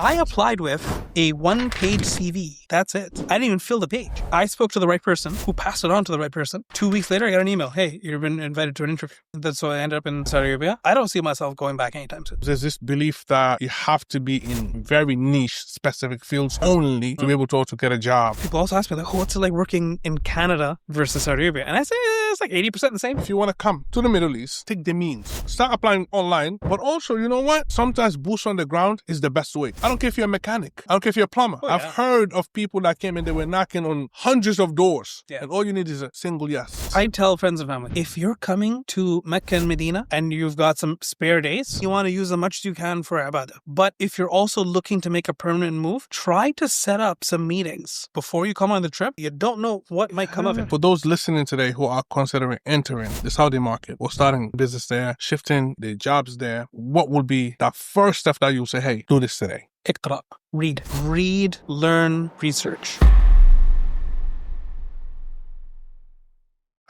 I applied with a one-page CV. That's it. I didn't even fill the page. I spoke to the right person who passed it on to the right person. 2 weeks later, I got an email. Hey, you've been invited to an interview. That's why I ended up in Saudi Arabia. I don't see myself going back anytime soon. There's this belief that you have to be in very niche, specific fields only to be able to also get a job. People also ask me, like, what's it like working in Canada versus Saudi Arabia? And I say it's like 80% the same. If you want to come to the Middle East, take the means. Start applying online. But also, you know what? Sometimes boots on the ground is the best way. I don't care if you're a mechanic. I don't care if you're a plumber. I've heard of people that came in, they were knocking on hundreds of doors. Yeah. And all you need is a single yes. I tell friends and family, if you're coming to Mecca and Medina and you've got some spare days, you want to use as much as you can for ibadah. But if you're also looking to make a permanent move, try to set up some meetings before you come on the trip. You don't know what might come of it. For those listening today who are considering entering the Saudi market or starting business there, shifting their jobs there, what would be that first step that you'll say, hey, do this today? Iqra. Read. Read, learn, research.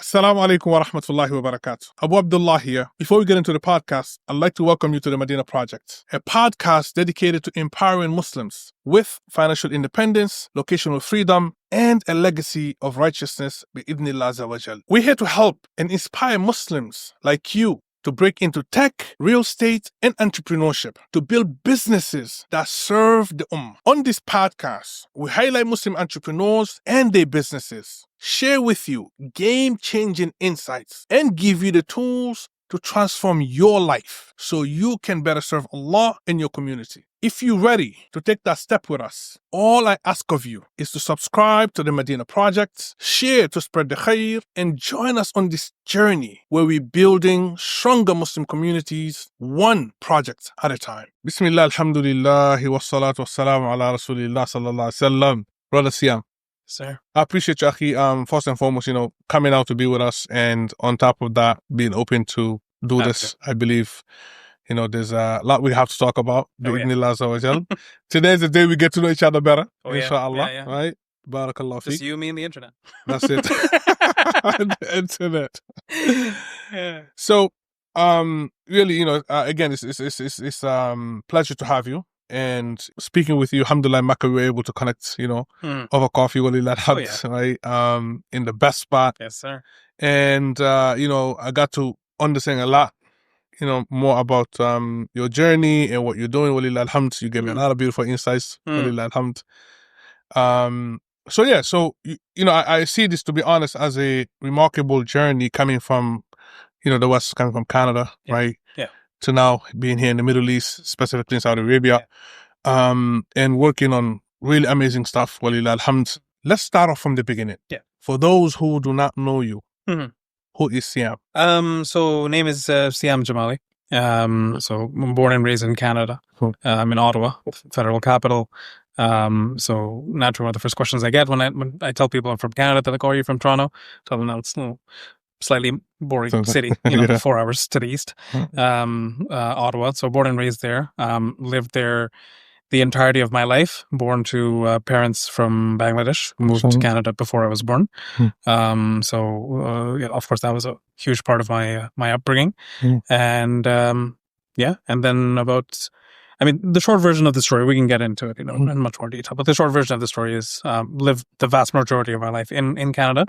Assalamu alaikum wa rahmatullahi wa barakatuh. Abu Abdullah here. Before we get into the podcast, I'd like to welcome you to the Madinah Project, a podcast dedicated to empowering Muslims with financial independence, locational freedom, and a legacy of righteousness bi-idhnillah azza wa jal. We're here to help and inspire Muslims like you to break into tech, real estate, and entrepreneurship, to build businesses that serve the ummah. On this podcast, we highlight Muslim entrepreneurs and their businesses, share with you game-changing insights, and give you the tools to transform your life so you can better serve Allah and your community. If you're ready to take that step with us, all I ask of you is to subscribe to the Madinah Project, share to spread the khair, and join us on this journey where we're building stronger Muslim communities, one project at a time. Bismillah, alhamdulillah, wassalatu wassalamu ala rasulillah sallallahu alaihi wasallam. Brother Syam. Sir. I appreciate you, Akhi, first and foremost, coming out to be with us, and on top of that, being open to do this. I believe, there's a lot we have to talk about. Today's the day we get to know each other better, inshallah, right? Barakallah Just you, me, and the internet. That's it. The internet. Yeah. So, really, again, it's pleasure to have you. And speaking with you, alhamdulillah, Makkah, we were able to connect, over coffee, right? In the best spot. Yes, sir. And, I got to understand a lot, more about your journey and what you're doing, walillah alhamd. You gave me a lot of beautiful insights, walillah alhamd. So I see this, to be honest, as a remarkable journey coming from, the West, coming from Canada, right? Yeah. To now being here in the Middle East, specifically in Saudi Arabia, and working on really amazing stuff, walillah alhamd. Let's start off from the beginning. Yeah. For those who do not know you, who is Syam? So name is Syam Jamali. So I'm born and raised in Canada. Cool. I'm in Ottawa, federal capital. So naturally, one of the first questions I get when I tell people I'm from Canada, they're like, "Oh, are you from Toronto?" Tell them, no, it's slightly boring city, 4 hours to the east. Ottawa. So born and raised there. Lived there the entirety of my life. Born to parents from Bangladesh, moved to Canada before I was born. Of course, that was a huge part of my upbringing. And and then the short version of the story, we can get into it, in much more detail. But the short version of the story is lived the vast majority of my life in Canada,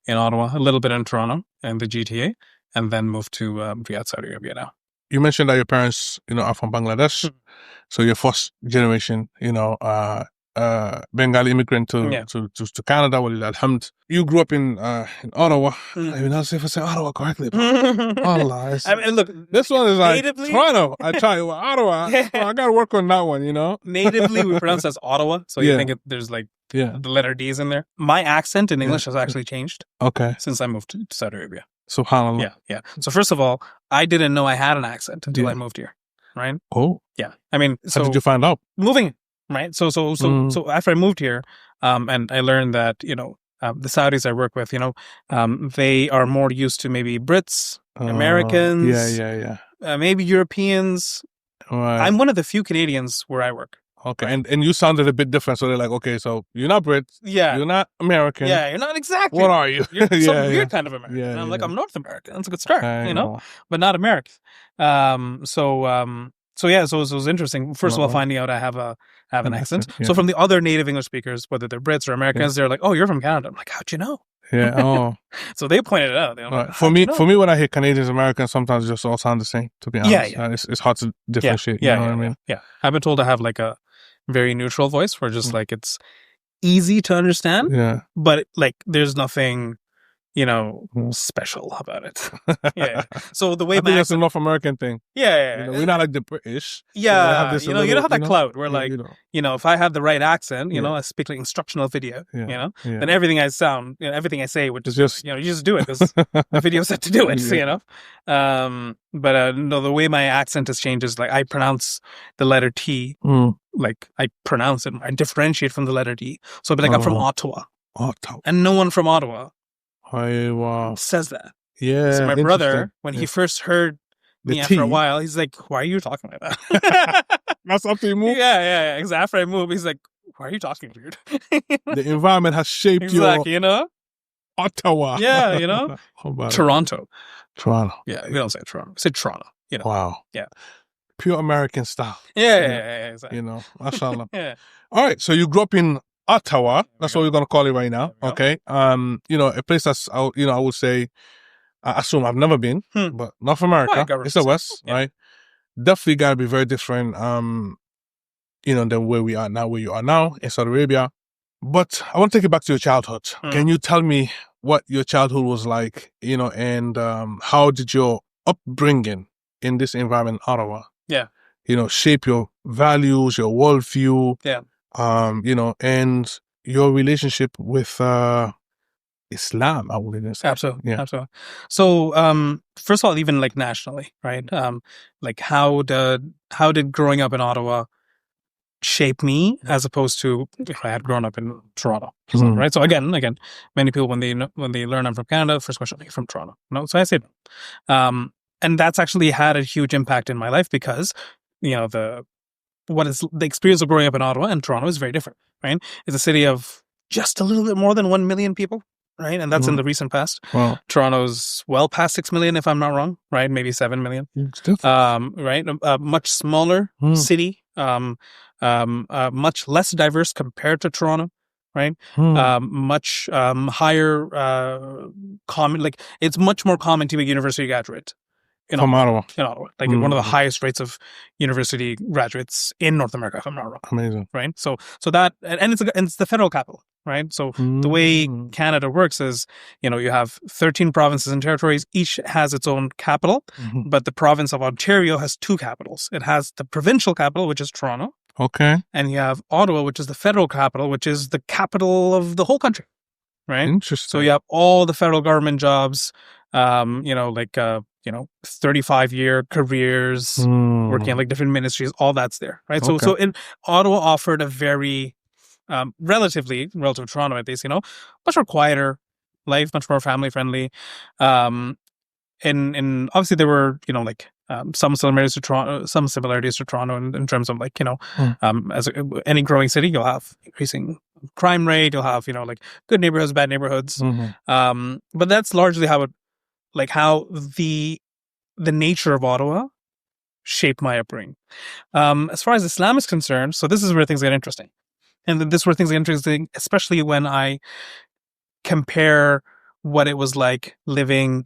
in Ottawa, a little bit in Toronto and the GTA, and then moved to Riyadh, Saudi Arabia now. You mentioned that your parents, are from Bangladesh. So you're first generation, Bengali immigrant to Canada. Walillah alhamd. You grew up in Ottawa. I mean, I'll see if I say Ottawa correctly. Allah, look, this one is like natively, Toronto. I try Ottawa. I got to work on that one. Natively, we pronounce it as Ottawa. So you think there's the letter D's in there. My accent in English has actually changed. Okay. Since I moved to Saudi Arabia. SubhanAllah. Yeah. So first of all, I didn't know I had an accent until I moved here. Right. Oh. Yeah. I mean, how did you find out? Moving. Right. So after I moved here, and I learned that, the Saudis I work with, they are more used to maybe Brits, Americans, maybe Europeans. Right. I'm one of the few Canadians where I work. Okay, and you sounded a bit different, so they're like, okay, so you're not Brit, you're not American. Yeah, you're not exactly. What are you? You're some weird kind of American. And I'm like, I'm North American. That's a good start, but not American. So it was interesting. First of all, finding out I have an accent. So from the other native English speakers, whether they're Brits or Americans, they're like, "Oh, you're from Canada." I'm like, "How'd you know?" Yeah. Oh. So they pointed it out. Like, for me, when I hear Canadians, Americans, sometimes it just all sound the same. To be honest, it's hard to differentiate. You know what I mean? Yeah. I've been told I have like a very neutral voice, where just like it's easy to understand. Yeah. But like, there's nothing, special about it. Yeah. So the way I think that's a North American thing. Yeah. We're not like the British. Yeah. You don't have that clout where like, if I had the right accent, I speak like instructional video, then everything I sound, everything I say would just, you just do it because the video said to do it, But no, the way my accent has changed is like I pronounce the letter T, like I pronounce it, I differentiate from the letter D. So I'd be like, I'm from Ottawa. And no one from Ottawa says that. Yeah. So my brother, when he first heard me after a while, he's like, "Why are you talking like that?" That's after you move? Yeah. Exactly. After I moved, he's like, "Why are you talking weird?" The environment has shaped your Ottawa. Yeah, Toronto. Yeah, we don't say Toronto. We say Toronto. Wow. Yeah. Pure American style. Yeah, exactly. Mashallah. Yeah. All right, so you grew up in Ottawa. That's what we're gonna call it right now. Okay. A place that's I would say, I assume I've never been, but North America. It's the West, right? Definitely gotta be very different. Than where we are now, where you are now in Saudi Arabia. But I want to take it back to your childhood. Can you tell me what your childhood was like? And how did your upbringing in this environment, in Ottawa? Yeah. Shape your values, your worldview. Yeah. And your relationship with Islam, I would say. Absolutely. So, first of all, even like nationally, right? Like how did growing up in Ottawa shape me as opposed to if I had grown up in Toronto, right? So again, many people when they learn I'm from Canada, the first question, are you from Toronto? No, so I say no. And that's actually had a huge impact in my life because the experience of growing up in Ottawa and Toronto is very different, right? It's a city of just a little bit more than 1 million people, right? And that's in the recent past. Wow. Toronto's well past 6 million, if I'm not wrong, right? Maybe 7 million. Right? A much smaller city, much less diverse compared to Toronto, right? Much higher common, like it's much more common to be a university graduate. From Ottawa. In Ottawa. Like one of the highest rates of university graduates in North America, if I'm not wrong. Amazing. Right? So that, and it's the federal capital, right? So the way Canada works is, you have 13 provinces and territories. Each has its own capital, but the province of Ontario has 2 capitals. It has the provincial capital, which is Toronto. Okay. And you have Ottawa, which is the federal capital, which is the capital of the whole country. Right? Interesting. So you have all the federal government jobs, 35-year careers, working in like different ministries, all that's there, right? Okay. So in Ottawa offered a very, relative to Toronto at least, much more quieter life, much more family friendly. And obviously there were, some similarities to Toronto in terms of like, as any growing city, you'll have increasing crime rate, you'll have, good neighborhoods, bad neighborhoods. But that's largely how the nature of Ottawa shaped my upbringing. As far as Islam is concerned, so this is where things get interesting. And this is where things get interesting, especially when I compare what it was like being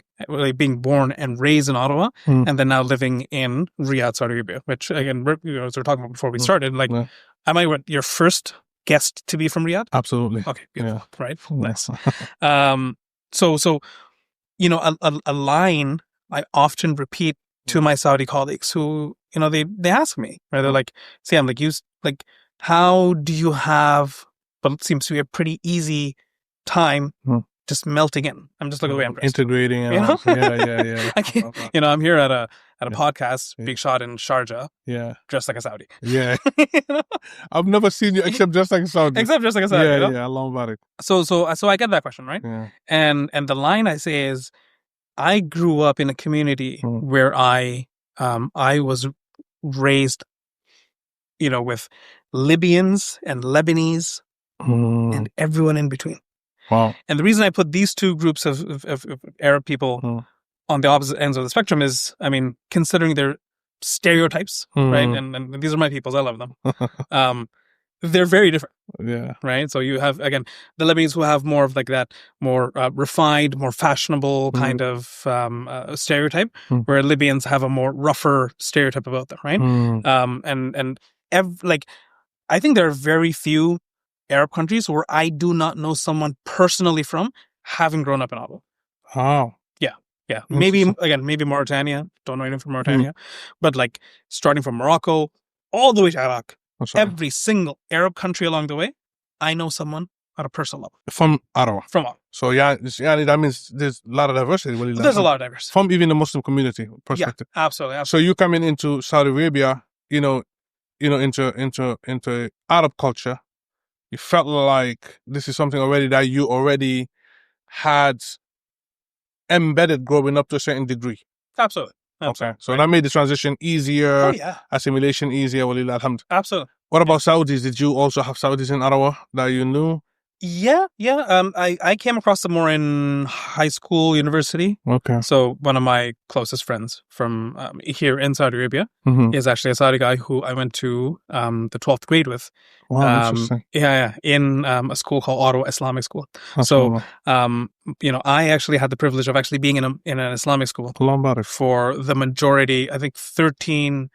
born and raised in Ottawa, and then now living in Riyadh, Saudi Arabia, which again, as we were talking about before we started, am I your first guest to be from Riyadh? Absolutely. Okay, beautiful. Yeah. Right? Nice. So a line I often repeat to my Saudi colleagues who, they ask me, right? They're like, Syam, how do you have what seems to be a pretty easy time just melting in? I'm just looking at the way I'm dressed. Integrating. Yeah. I'm here at a podcast being shot in Sharjah. Yeah. Dressed like a Saudi. Yeah. I've never seen you except dressed like a Saudi. Yeah, yeah, long about it. So I get that question, right? Yeah. And the line I say is, I grew up in a community where I was raised, with Libyans and Lebanese and everyone in between. Wow. And the reason I put these two groups of Arab people on the opposite ends of the spectrum is, considering their stereotypes, right? And these are my peoples. I love them. They're very different. Yeah. Right. So you have, again, the Lebanese who have more of like that more refined, more fashionable kind of stereotype, where Libyans have a more rougher stereotype about them. Right. Like, I think there are very few Arab countries where I do not know someone personally from, having grown up in Ottawa. Oh. Yeah. Maybe Mauritania. Don't know anyone from Mauritania. But like starting from Morocco all the way to Iraq, every single Arab country along the way, I know someone at a personal level. From Ottawa. From Ottawa. So that means there's a lot of diversity. There's a lot of diversity. From even the Muslim community perspective. Yeah, absolutely. So you coming into Saudi Arabia, into Arab culture, you felt like this is something already that you already had embedded growing up to a certain degree. Absolutely. Okay. So that made the transition easier. Oh, yeah. Assimilation easier. Alhamdulillah. Absolutely. What about Saudis? Did you also have Saudis in Ottawa that you knew? Yeah. I came across them more in high school, university. Okay. So one of my closest friends from here in Saudi Arabia is actually a Saudi guy who I went to the 12th grade with. Wow, interesting. Yeah, in a school called Ottawa Islamic School. So, I actually had the privilege of actually being in an Islamic school for the majority, I think 13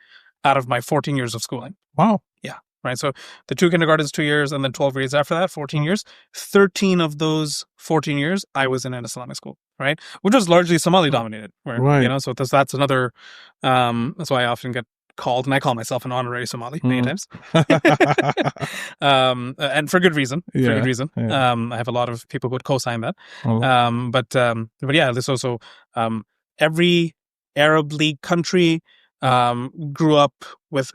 out of my 14 years of schooling. Wow. Yeah. Right. So the 2 kindergartens, 2 years, and then 12 grades after that, 14 years. 13 of those 14 years, I was in an Islamic school, right? Which was largely Somali dominated. Right. So that's another, that's why I often get called, and I call myself an honorary Somali many times. And for good reason. Yeah. I have a lot of people who would co-sign that. But yeah, there's also every Arab League country grew up with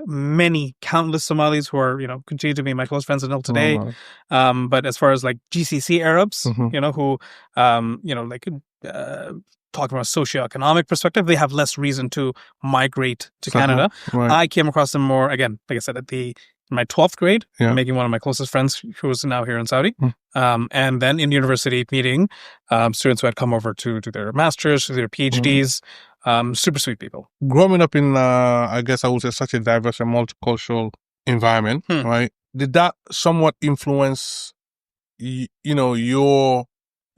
countless Somalis who are, continue to be my close friends until today. But as far as like GCC Arabs, who, talking about a socioeconomic perspective, they have less reason to migrate to Canada. Right. I came across them more, again, like I said, in my 12th grade, making one of my closest friends who is now here in Saudi. And then in university meeting students who had come over to do their masters, to their PhDs. Super sweet people. Growing up in, I guess I would say, such a diverse and multicultural environment, right? Did that somewhat influence, your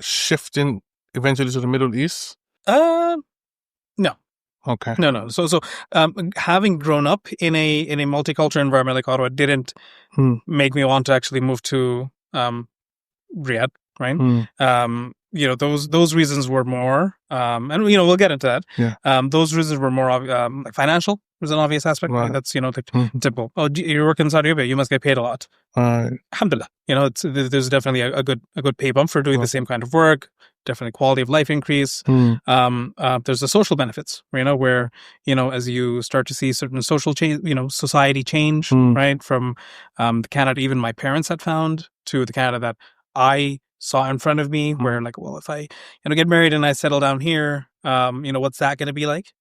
shifting eventually to the Middle East? No. Okay. No. So, having grown up in a multicultural environment like Ottawa didn't make me want to actually move to Riyadh, right? Those reasons were more, and we'll get into that. Yeah. Those reasons were more like financial was an obvious aspect. Right. That's the typical. Oh, you work in Saudi Arabia, you must get paid a lot. Alhamdulillah. There's definitely a good pay bump for doing the same kind of work. Definitely quality of life increase. There's the social benefits, where as you start to see certain social change, society change, right, from the Canada even my parents had found to the Canada that I saw in front of me, where like, well, if I get married and I settle down here, what's that going to be like?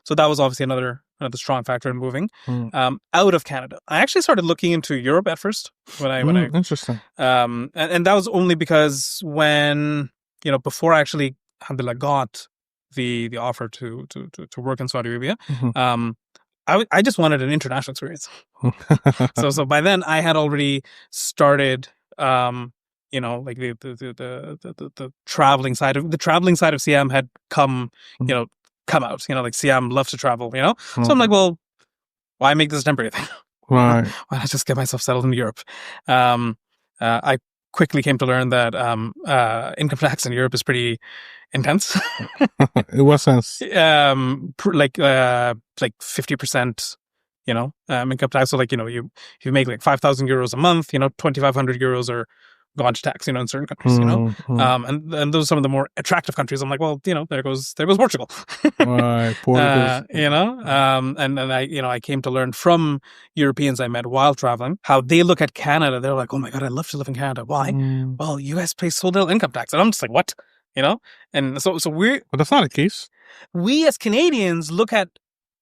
So that was obviously another strong factor in moving out of Canada. I actually started looking into Europe at first when I interesting. And that was only because when before I actually alhamdulillah got the offer to work in Saudi Arabia, I just wanted an international experience. So by then I had already started like the traveling side of Syam had come out. Like Syam loves to travel. So I'm like, well, why make this a temporary thing? Right. Why not just get myself settled in Europe? I quickly came to learn that income tax in Europe is pretty intense. In what sense? Like 50%. Income tax. So like you make like 5,000 euros a month. 2,500 euros are gone to tax, in certain countries, and those are some of the more attractive countries. I'm like, well, there goes Portugal. Right, Portugal. And I came to learn from Europeans I met while traveling how they look at Canada. They're like, oh my God, I'd love to live in Canada. Why? Well, you guys pay so little income tax. And I'm just like, what? And so but that's not the case. We as Canadians look at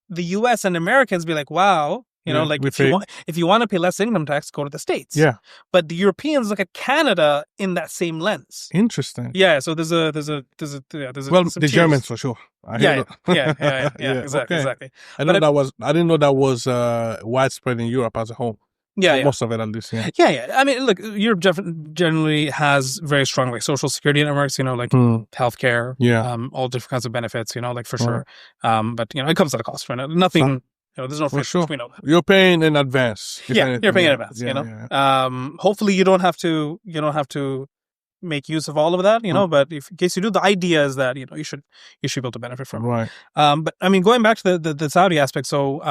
the US and Americans be like, wow, You know, like if you want to pay less income tax, go to the States. Yeah. But the Europeans look at Canada in that same lens. Interesting. Yeah. So there's well, the Germans for sure. Yeah, exactly. I didn't know that was widespread in Europe as a whole. Most of it at least. Yeah. I mean, look, Europe generally has very strong like social security networks. You know, like healthcare. Yeah. All different kinds of benefits. You know, like for sure. But you know, it comes at a cost. Right? Nothing. You know, there's no free. Sure. We know that. You're paying in advance. You're paying in advance. You know. Hopefully, you don't have to make use of all of that. You know, but in case you do, the idea is that you know you should be able to benefit from it. Right. But I mean, going back to the Saudi aspect. So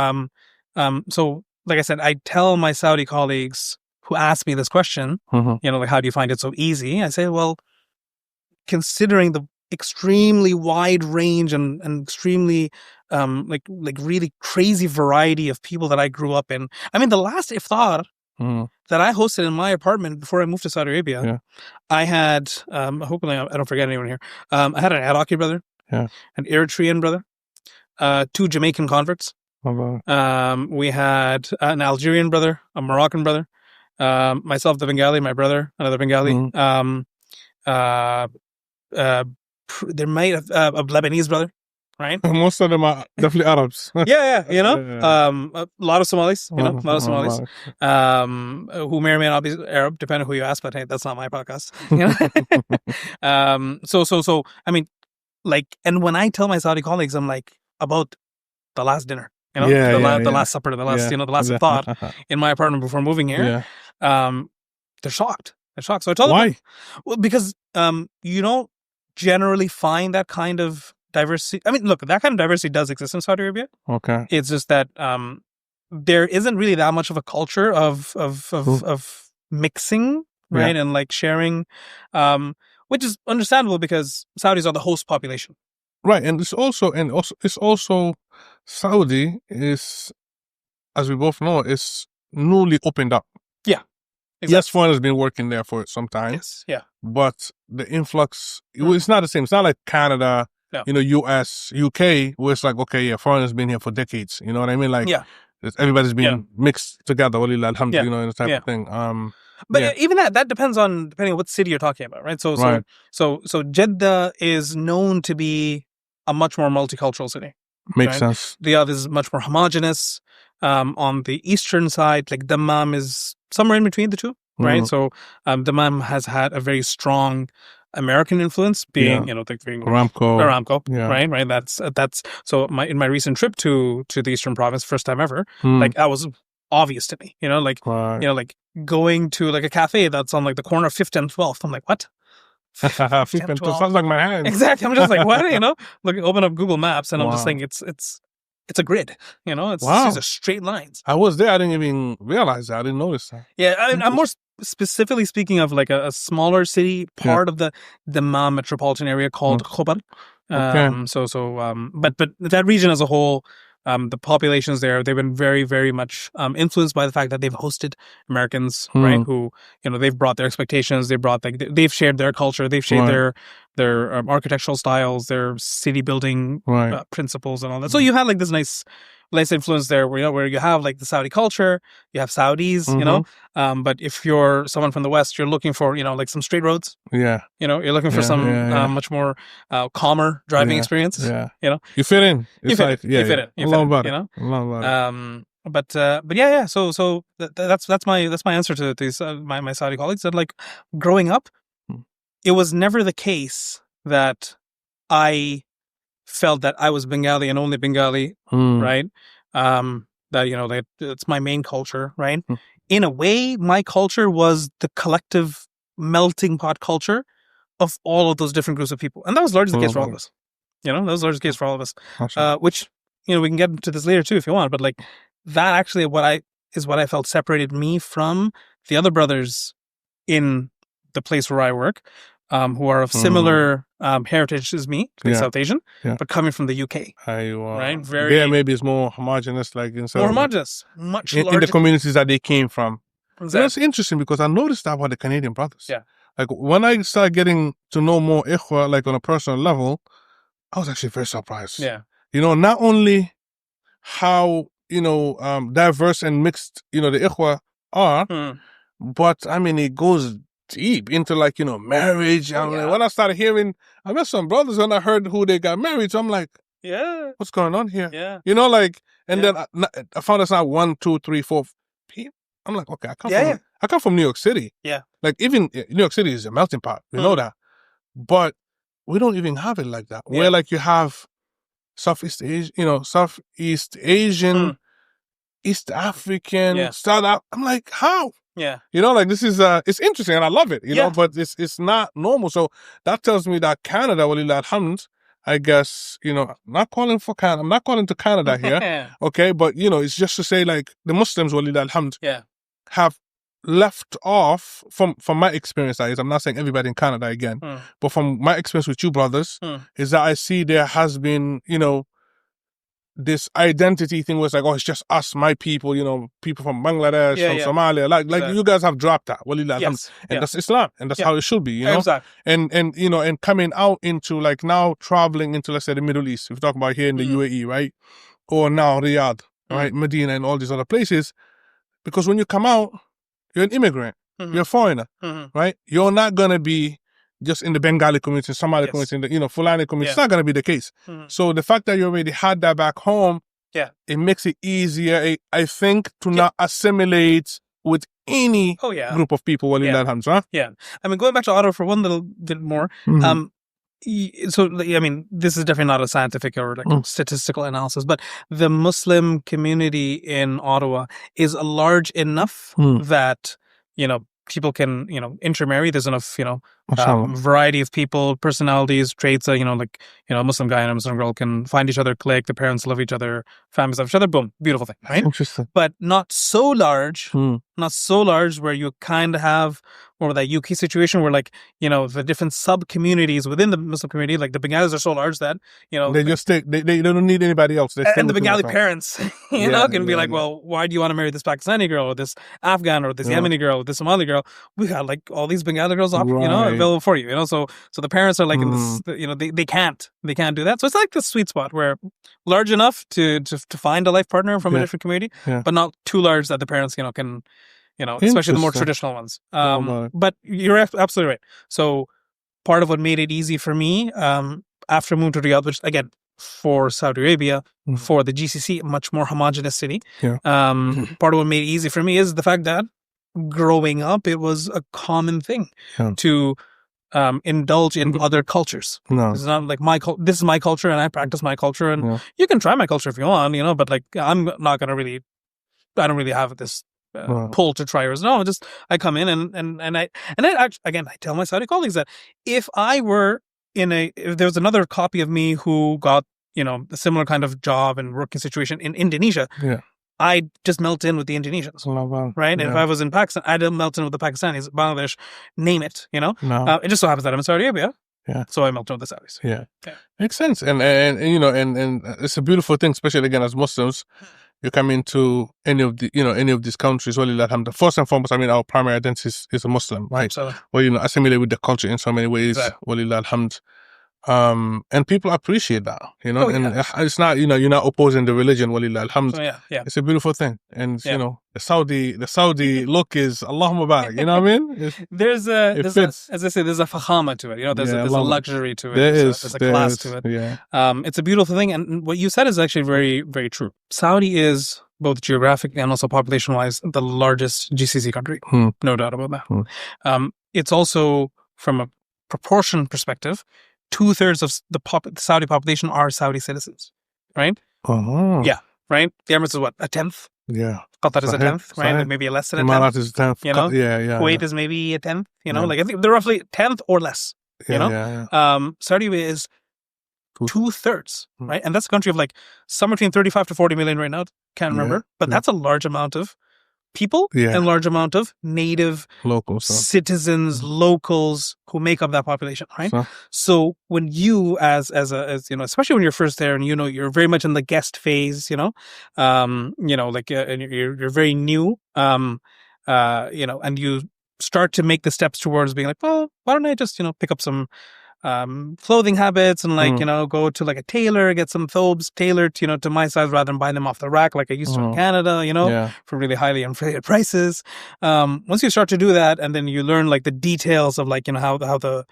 like I said, I tell my Saudi colleagues who ask me this question, you know, like, how do you find it so easy? I say, well, considering the extremely wide range and extremely, like really crazy variety of people that I grew up in. I mean, the last iftar that I hosted in my apartment before I moved to Saudi Arabia, I had, hopefully I don't forget anyone here. I had an Iraqi brother, an Eritrean brother, 2 Jamaican converts. We had an Algerian brother, a Moroccan brother, myself, the Bengali, my brother, another Bengali. There might have a Lebanese brother, right? Most of them are definitely Arabs. You know, a lot of Somalis, you know, who may or may not be Arab, depending on who you ask. But hey, that's not my podcast. You know? So I mean, like, and when I tell my Saudi colleagues, I'm like about the last dinner. You know, the last supper, the last thought in my apartment before moving here. They're shocked. So I told them, why? Well, because you don't generally find that kind of diversity. I mean, look, that kind of diversity does exist in Saudi Arabia. Okay. It's just that there isn't really that much of a culture of mixing, right, and like sharing, which is understandable because Saudis are the host population. Right, and it's also Saudi is, as we both know, is newly opened up. Yeah, exactly. Yes, foreigners been working there for some time. Yes, yeah. But the influx, it's not the same. It's not like Canada, you know, US, UK, where it's like, okay, yeah, foreigners been here for decades. You know what I mean? Like, everybody's been mixed together. Alhamdulillah, you know, the type of thing. But even depending on what city you're talking about, right? So Jeddah is known to be a much more multicultural city. Makes sense. Riyadh is much more homogenous. On the eastern side, like Dammam is somewhere in between the two, right? So Dammam has had a very strong American influence, being you know, like being Aramco, right. That's so. In my recent trip to the Eastern Province, first time ever, like that was obvious to me. You know, like you know, like going to like a cafe that's on like the corner of 5th and 12th. I'm like, what? 5th and 12th sounds like my hand. Exactly. I'm just like, what? You know, open up Google Maps, and I'm just thinking it's a grid. You know, it's these are straight lines. I was there. I didn't even realize that. I didn't notice that. Yeah, I'm more specifically speaking of like a smaller city, part of the Dammam metropolitan area called Khobar. But that region as a whole, the populations there, they've been very, very much influenced by the fact that they've hosted Americans, right? Who, you know, they've brought their expectations, they've shared their culture, they've shared their architectural styles, their city building principles and all that. So you had like this nice influence there, where you have like the Saudi culture, you have Saudis, you know. But if you're someone from the West, you're looking for, you know, like some straight roads. Yeah. You know, you're looking for some much more calmer driving experience. Yeah. You know, you fit in. You fit in. You fit in. You know. But yeah. So that's my answer to these my Saudi colleagues. That like growing up, it was never the case that I felt that I was Bengali and only Bengali, right? That, you know, that it's my main culture, right? In a way, my culture was the collective melting pot culture of all of those different groups of people. And that was largely the case for all of us. You know, that was largely the case for all of us. Which, you know, we can get into this later too if you want, but like that actually what I felt separated me from the other brothers in the place where I work, who are of similar heritage as me, like South Asian, but coming from the UK. Right? Very. Yeah, maybe it's more homogenous, like in more homogenous, much larger. In the communities that they came from. Exactly. That's interesting because I noticed that about the Canadian brothers. Yeah. Like when I started getting to know more Ikhwa, like on a personal level, I was actually very surprised. Yeah. You know, not only how diverse and mixed, the ikhwa are. But I mean, it goes deep into like, marriage. When I started hearing, I met some brothers when I heard who they got married. So I'm like, what's going on here? Yeah. Then I found it's not 1, 2, 3, 4 people. I'm like, okay, I come from New York City. Yeah. Like even New York City is a melting pot. We know that. But we don't even have it like that. Where like you have Southeast Asian, East African, South African. I'm like, how? Yeah. Like this is it's interesting and I love it, but it's not normal. So that tells me that Canada, walillah alhamd, I guess, I'm not calling to Canada here. Okay, but it's just to say like the Muslims, walillah alhamd, have left off from my experience, that is, I'm not saying everybody in Canada again, but from my experience with you brothers, is that I see there has been, this identity thing was like, oh, it's just us, my people, people from Bangladesh, from Somalia, like you guys have dropped that, and that's Islam, and that's how it should be, Exactly. and coming out into like now traveling into, let's say, the Middle East, if we talk about here in the UAE, right, or now Riyadh, right, Medina, and all these other places, because when you come out, you're an immigrant, you're a foreigner, right? You're not gonna be just in the Bengali community, Somali community, in the Fulani community. It's not going to be the case. So the fact that you already had that back home, it makes it easier, I think, to not assimilate with any group of people. Yeah. I mean, going back to Ottawa for one little bit more. So, I mean, this is definitely not a scientific or like statistical analysis, but the Muslim community in Ottawa is large enough that, people can, intermarry. There's enough, variety of people, personalities, traits, a Muslim guy and a Muslim girl can find each other, click, the parents love each other, families love each other, boom, beautiful thing, right? Interesting. But not so large where you kind of have more of that UK situation where like, the different sub-communities within the Muslim community, like the Bengalis are so large that, they just stick, they don't need anybody else. And the Bengali parents, can be like, well, why do you want to marry this Pakistani girl or this Afghan or this Yemeni girl or this Somali girl? We got like all these Bengali girls available for you, so the parents are like in this, they can't do that. So it's like the sweet spot where large enough to find a life partner from a different community, but not too large that the parents, can, especially the more traditional ones. But you're absolutely right. So part of what made it easy for me, after moving to Riyadh, which again, for Saudi Arabia, for the GCC, a much more homogenous city. Part of what made it easy for me is the fact that growing up, it was a common thing to indulge in other cultures. It's not like this is my culture and I practice my culture, and you can try my culture if you want, but like I'm not going to I don't really have this pull to try yours. No, I come in and I actually, again, I tell my Saudi colleagues that if there was another copy of me who got, a similar kind of job and working situation in Indonesia, I'd just melt in with the Indonesians, right? And if I was in Pakistan, I'd melt in with the Pakistanis, Bangladesh, name it, It just so happens that I'm in Saudi Arabia. So I melt in with the Saudis. Makes sense. And it's a beautiful thing, especially again as Muslims. You come into any of these countries, first and foremost, I mean, our primary identity is a Muslim, right? Absolutely. Well, assimilate with the culture in so many ways. Walillah alhamd. And people appreciate that, and it's not, you're not opposing the religion, walillah alhamd. It's a beautiful thing. And, the Saudi look is Allahumma barak, you know what I mean? There's as I say, there's a fahama to it, there's a luxury to it. There's a class to it. It's a beautiful thing. And what you said is actually very, very true. Saudi is both geographic and also population-wise the largest GCC country. No doubt about that. It's also, from a proportion perspective, 2/3 of the Saudi population are Saudi citizens, right? Yeah, right? The Emirates is what, a 10th? Qatar is a 10th, right? Like maybe less than a 10th. Imarat is a 10th. Kuwait is maybe a 10th, like I think they're roughly 10th or less, Saudi Arabia is 2/3, right? And that's a country of like somewhere between 35 to 40 million right now. Can't remember, but that's a large amount of people and a large amount of native locals, citizens, locals who make up that population, right? So when you, as especially when you're first there and you're very much in the guest phase, and you're very new, and you start to make the steps towards being like, well, why don't I just pick up some clothing habits and like, go to like a tailor, get some thobes tailored, to my size rather than buy them off the rack like I used to in Canada, for really highly inflated prices. Once you start to do that and then you learn like the details of like, how the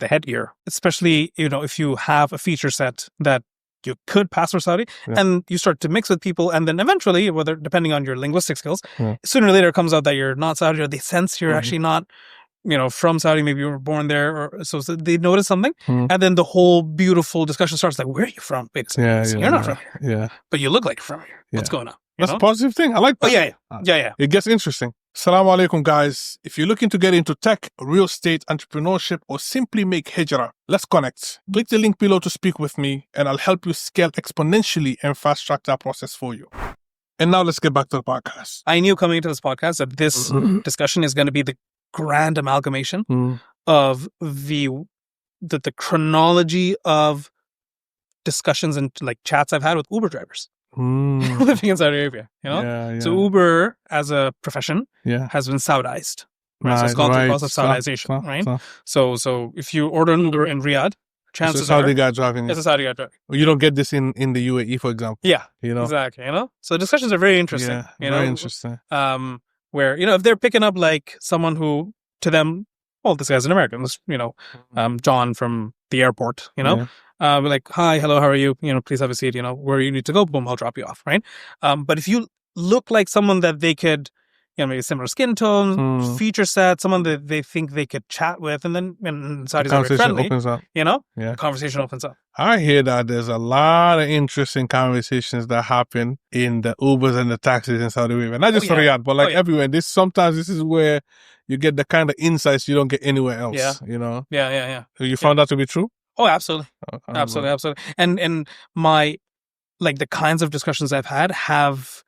headgear, especially, if you have a feature set that you could pass for Saudi and you start to mix with people and then eventually, whether depending on your linguistic skills, sooner or later it comes out that you're not Saudi or they sense you're actually not from Saudi, maybe you were born there, or so they notice something, and then the whole beautiful discussion starts like, where are you from? Wait a second, you're not from here, but you look like you're from here. What's going on? That's a positive thing. I like that. Yeah. It gets interesting. Assalamu alaikum, guys. If you're looking to get into tech, real estate, entrepreneurship, or simply make hijrah, let's connect. Click the link below to speak with me, and I'll help you scale exponentially and fast track that process for you. And now let's get back to the podcast. I knew coming into this podcast that this discussion is going to be the grand amalgamation of the chronology of discussions and like chats I've had with Uber drivers living in Saudi Arabia. So Uber as a profession has been Saudized. Right? So it's gone through the process of Saudization, right? So if you order an Uber in Riyadh, chances it's a Saudi guy driving. It's a Saudi guy driving. You don't get this in the UAE, for example. Yeah, exactly. So discussions are very interesting. Very interesting. Where, if they're picking up like someone who to them, well, this guy's an American, John from the airport, like, hi, hello, how are you? Please have a seat, where you need to go, boom, I'll drop you off, right? But if you look like someone that they could, maybe similar skin tone, feature set, someone that they think they could chat with, and then Saudis are very friendly, opens up. Conversation opens up. I hear that there's a lot of interesting conversations that happen in the Ubers and the taxis in Saudi Arabia. Not just for Riyadh, but like everywhere. Sometimes this is where you get the kind of insights you don't get anywhere else. Yeah. You found that to be true? Oh, absolutely. Absolutely. And my, like the kinds of discussions I've had have,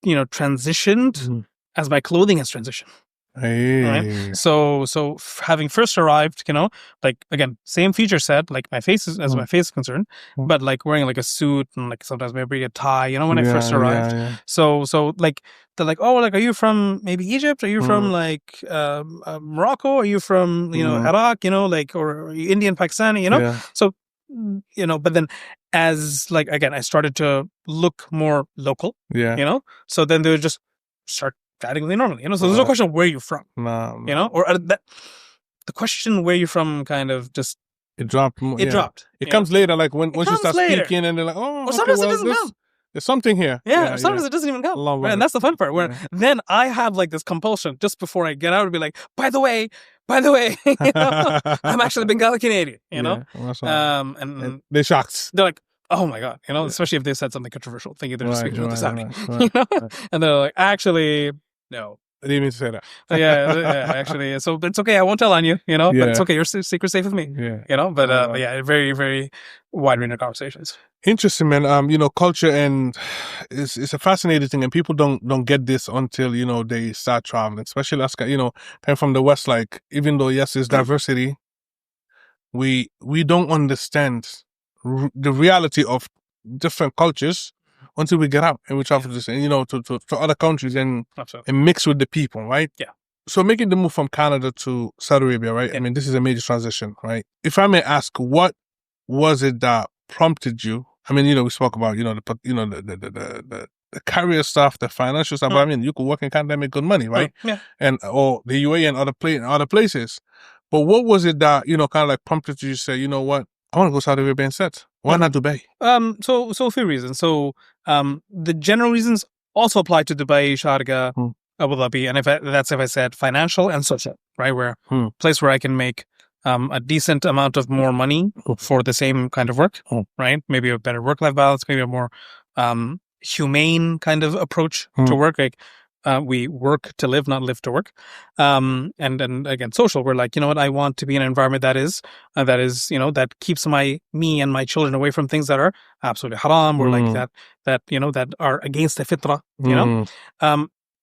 transitioned as my clothing has transitioned. Hey. Right? So having first arrived, like again, same feature set, like my face is, as my face is concerned, but like wearing like a suit and like sometimes maybe a tie, when I first arrived. So like they're like, oh, like, are you from maybe Egypt? Are you from like Morocco? Are you from Iraq? Like, or are you Indian, Pakistani? So but then as like again, I started to look more local. So then they would just start chatting with me normally, so there's no question of where you're from, or the question where you're from kind of just it dropped. It comes later, like once you start speaking, and they're like, oh, or sometimes it doesn't come. There's something here. Sometimes it doesn't even come. Right? And that's the fun part. Where then I have like this compulsion just before I get out to be like, by the way, I'm actually Bengali-Canadian. And they're shocked. They're like, oh my God, especially if they said something controversial, thinking they're just speaking with the Saudi, and they're like, actually, no. I didn't mean to say that. Actually, so it's okay. I won't tell on you, but it's okay. Your secret's safe with me, but very, very wide range of conversations. Interesting, man. Culture and it's a fascinating thing, and people don't get this until, they start traveling, especially us, kind from the West, like, even though, yes, there's diversity, we don't understand the reality of different cultures until we get out and we travel to other countries and mix with the people, right? Yeah. So making the move from Canada to Saudi Arabia, right? I mean, this is a major transition, right? If I may ask, what was it that prompted you? I mean, we spoke about, the career stuff, the financial stuff. But I mean, you could work in Canada and make good money, right? Or the UAE and other places. But what was it that kind of like prompted you to say, you know what? I want to go Saudi Arabia instead. Why not Dubai? So a few reasons. So, the general reasons also apply to Dubai, Sharjah, Abu Dhabi, and if I said financial and social, right? Where place where I can make a decent amount of more money for the same kind of work, right? Maybe a better work-life balance, maybe a more humane kind of approach to work, like. We work to live, not live to work. And then again, social, we're like, I want to be in an environment that that keeps me and my children away from things that are absolutely haram, or like that are against the fitrah,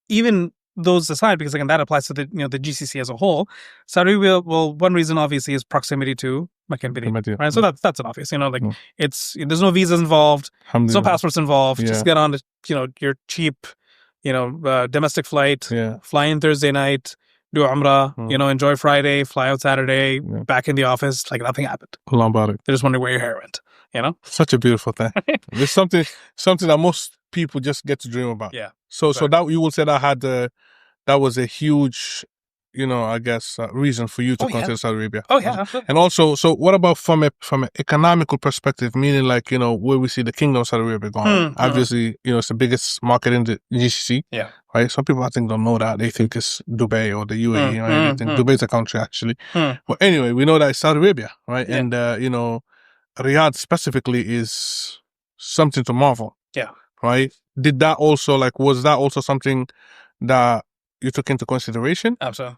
even those aside, because again, that applies to the GCC as a whole. Saudi Arabia, well, one reason obviously is proximity to Mecca and Medina, right? So that's an obvious, there's no visas involved, there's no passports involved, just get on your cheap, domestic flight, fly in Thursday night, do Umrah, enjoy Friday, fly out Saturday, back in the office, like nothing happened. They're just wondering where your hair went, Such a beautiful thing. It's something that most people just get to dream about. Yeah. So that you will say that was a huge, I guess, reason for you to consider Saudi Arabia. Oh yeah, absolutely. And also, so what about from an economical perspective, meaning like, where we see the Kingdom of Saudi Arabia going? Obviously, it's the biggest market in the GCC. Yeah. Right? Some people, I think, don't know that. They think it's Dubai or the UAE or anything. Dubai's a country, actually. But anyway, we know that it's Saudi Arabia, right? Yeah. And, Riyadh specifically is something to marvel. Yeah. Right? Did that also, was that also something that you took into consideration? Absolutely.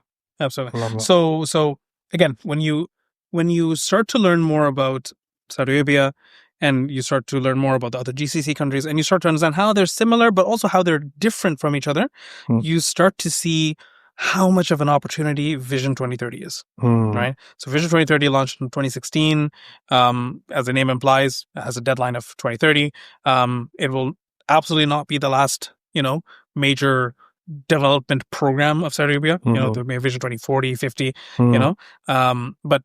So again, when you start to learn more about Saudi Arabia and you start to learn more about the other GCC countries and you start to understand how they're similar, but also how they're different from each other, you start to see how much of an opportunity Vision 2030 is, right? So Vision 2030 launched in 2016. As the name implies, it has a deadline of 2030. It will absolutely not be the last, major development program of Saudi Arabia. There may be Vision 2040, 50, but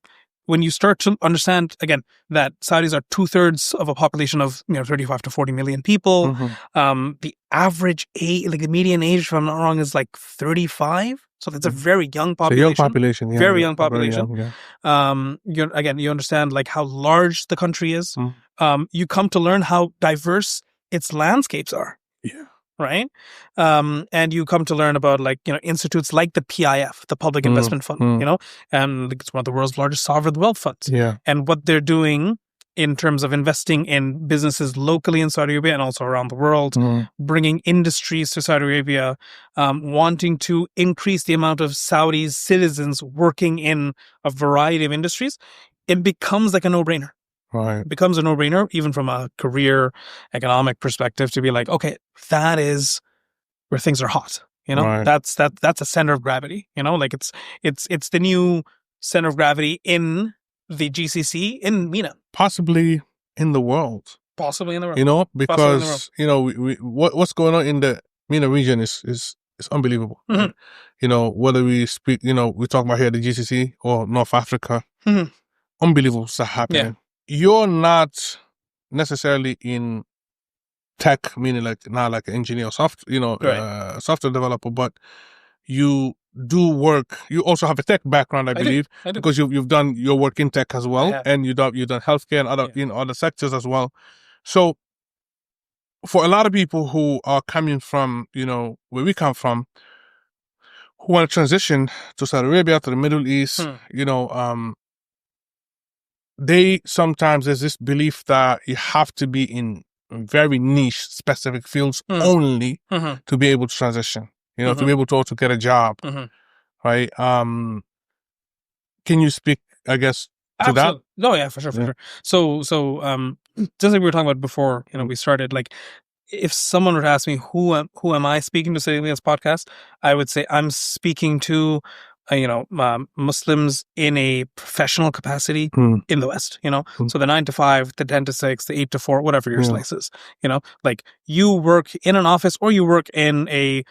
when you start to understand, again, that Saudis are 2/3 of a population of 35 to 40 million people. The average age, the median age, if I'm not wrong, is 35. So that's a very young population. Young population, yeah. Very young population. Very young, yeah. You understand how large the country is. You come to learn how diverse its landscapes are. Yeah. Right? And you come to learn about institutes like the PIF, the Public Investment Fund, and it's one of the world's largest sovereign wealth funds. Yeah. And what they're doing in terms of investing in businesses locally in Saudi Arabia and also around the world, bringing industries to Saudi Arabia, wanting to increase the amount of Saudi citizens working in a variety of industries, it becomes like a no-brainer. Right. It becomes a no-brainer, even from a career economic perspective, to be like, okay, that is where things are hot. Right. That's a center of gravity. It's the new center of gravity in the GCC in MENA, possibly in the world. Possibly in the world. Because what's going on in the MENA region is unbelievable. Whether we speak, we talk about here the GCC or North Africa, unbelievable stuff happening. Yeah. You're not necessarily in tech, meaning not like an engineer or software developer, but you do work. You also have a tech background, I believe, I do. because you've done your work in tech as well, and you've done healthcare and other other sectors as well. So, for a lot of people who are coming from where we come from, who want to transition to Saudi Arabia, to the Middle East, they sometimes there's this belief that you have to be in very niche specific fields only to be able to transition, to be able to also get a job, right? Can you speak, I guess, to that? No, yeah, for sure. So just like we were talking about before, we started, if someone were to ask me who am I speaking to today in this podcast, I would say I'm speaking to Muslims in a professional capacity in the West, so the 9 to 5, the 10 to 6, the 8 to 4, whatever your slice is, you work in an office or you work in a,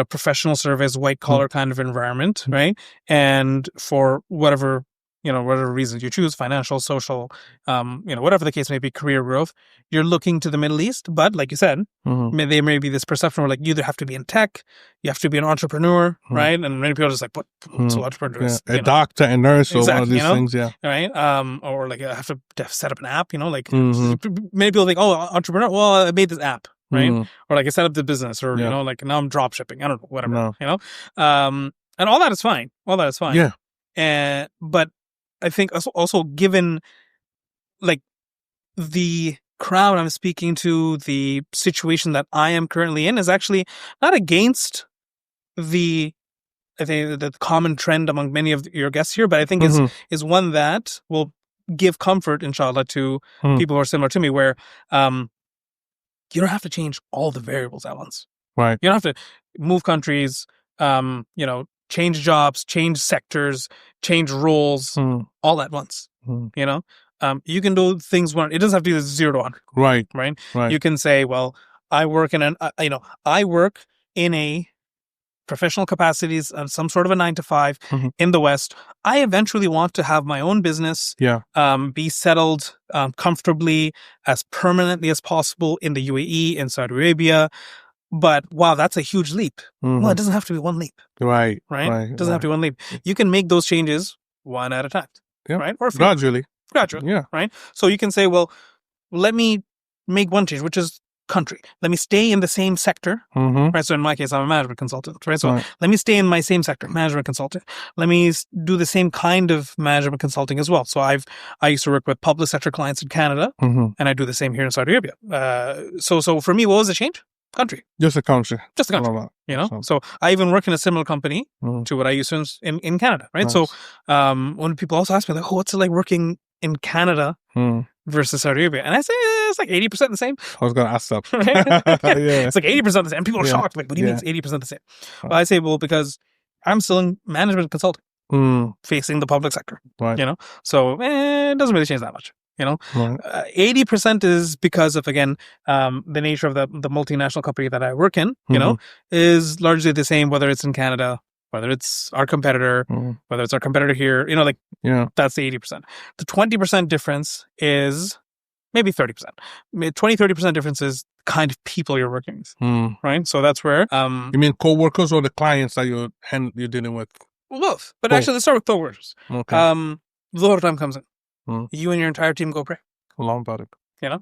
professional service, white collar kind of environment, right? And for whatever reasons you choose, financial, social, whatever the case may be, career growth, you're looking to the Middle East. But like you said, there may be this perception where you either have to be in tech, you have to be an entrepreneur, right? And many people are just what so entrepreneurs? Yeah. A doctor, a nurse, or one of these things, right? Or I have to set up an app, many people think, oh, entrepreneur, well, I made this app, right? Or I set up the business, or now I'm drop shipping, I don't know, whatever, and all that is fine. Yeah. But I think also given the crowd I'm speaking to, the situation that I am currently in is actually not against the common trend among many of your guests here, but I think is one that will give comfort, inshallah, to people who are similar to me, where you don't have to change all the variables at once. Right. You don't have to move countries, change jobs, change sectors, change roles all at once. You can do things it doesn't have to be 0 to 100. Right. You can say, well, I work in a professional capacities, some sort of a 9 to 5 in the West. I eventually want to have my own business, be settled comfortably, as permanently as possible in the UAE, in Saudi Arabia. But wow, that's a huge leap. Well, it doesn't have to be one leap. Right. It doesn't have to be one leap. You can make those changes one at a time. Right? Or gradually. Yeah. Right? So you can say, well, let me make one change, which is country. Let me stay in the same sector. Right? So in my case, I'm a management consultant. Right? So let me stay in my same sector, management consultant. Let me do the same kind of management consulting as well. So I used to work with public sector clients in Canada, and I do the same here in Saudi Arabia. So for me, what was the change? Country. Just a country. So I even work in a similar company to what I used to in Canada, right? Nice. So when people also ask me, like, oh, what's it like working in Canada versus Saudi Arabia? And I say, it's like 80% the same. I was going to ask that. It's like 80% the same. And people are shocked. Like, what do you mean it's 80% the same? Well, I say, well, because I'm still in management consulting, facing the public sector, So it doesn't really change that much. 80% is because of, again, the nature of the multinational company that I work in, is largely the same, whether it's in Canada, whether it's our competitor, whether it's our competitor here, that's the 80%. The 20% difference is maybe 30%. 20-30% difference is the kind of people you're working with, right? So that's where... you mean co-workers or the clients that you're dealing with? Well, both. But actually, let's start with co-workers. Okay. Dhuhr time comes in. You and your entire team go pray. Long about it. You're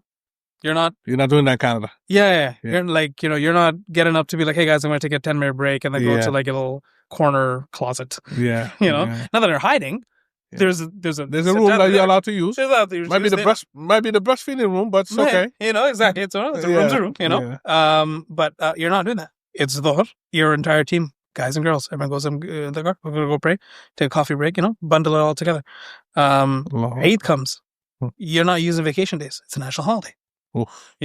not doing that in Canada. Yeah. You're like, you're not getting up to be like, hey guys, I'm going to take a 10-minute break and then go to like a little corner closet. Yeah. Not that they're hiding. There's a room that you're allowed to use. Might be the breastfeeding room, but it's okay. Exactly. It's a room, but you're not doing that. It's dhuhr. Your entire team, guys and girls, everyone goes in the car. We're going to go pray, take a coffee break, bundle it all together. Eid comes. You're not using vacation days. It's a national holiday. Oof.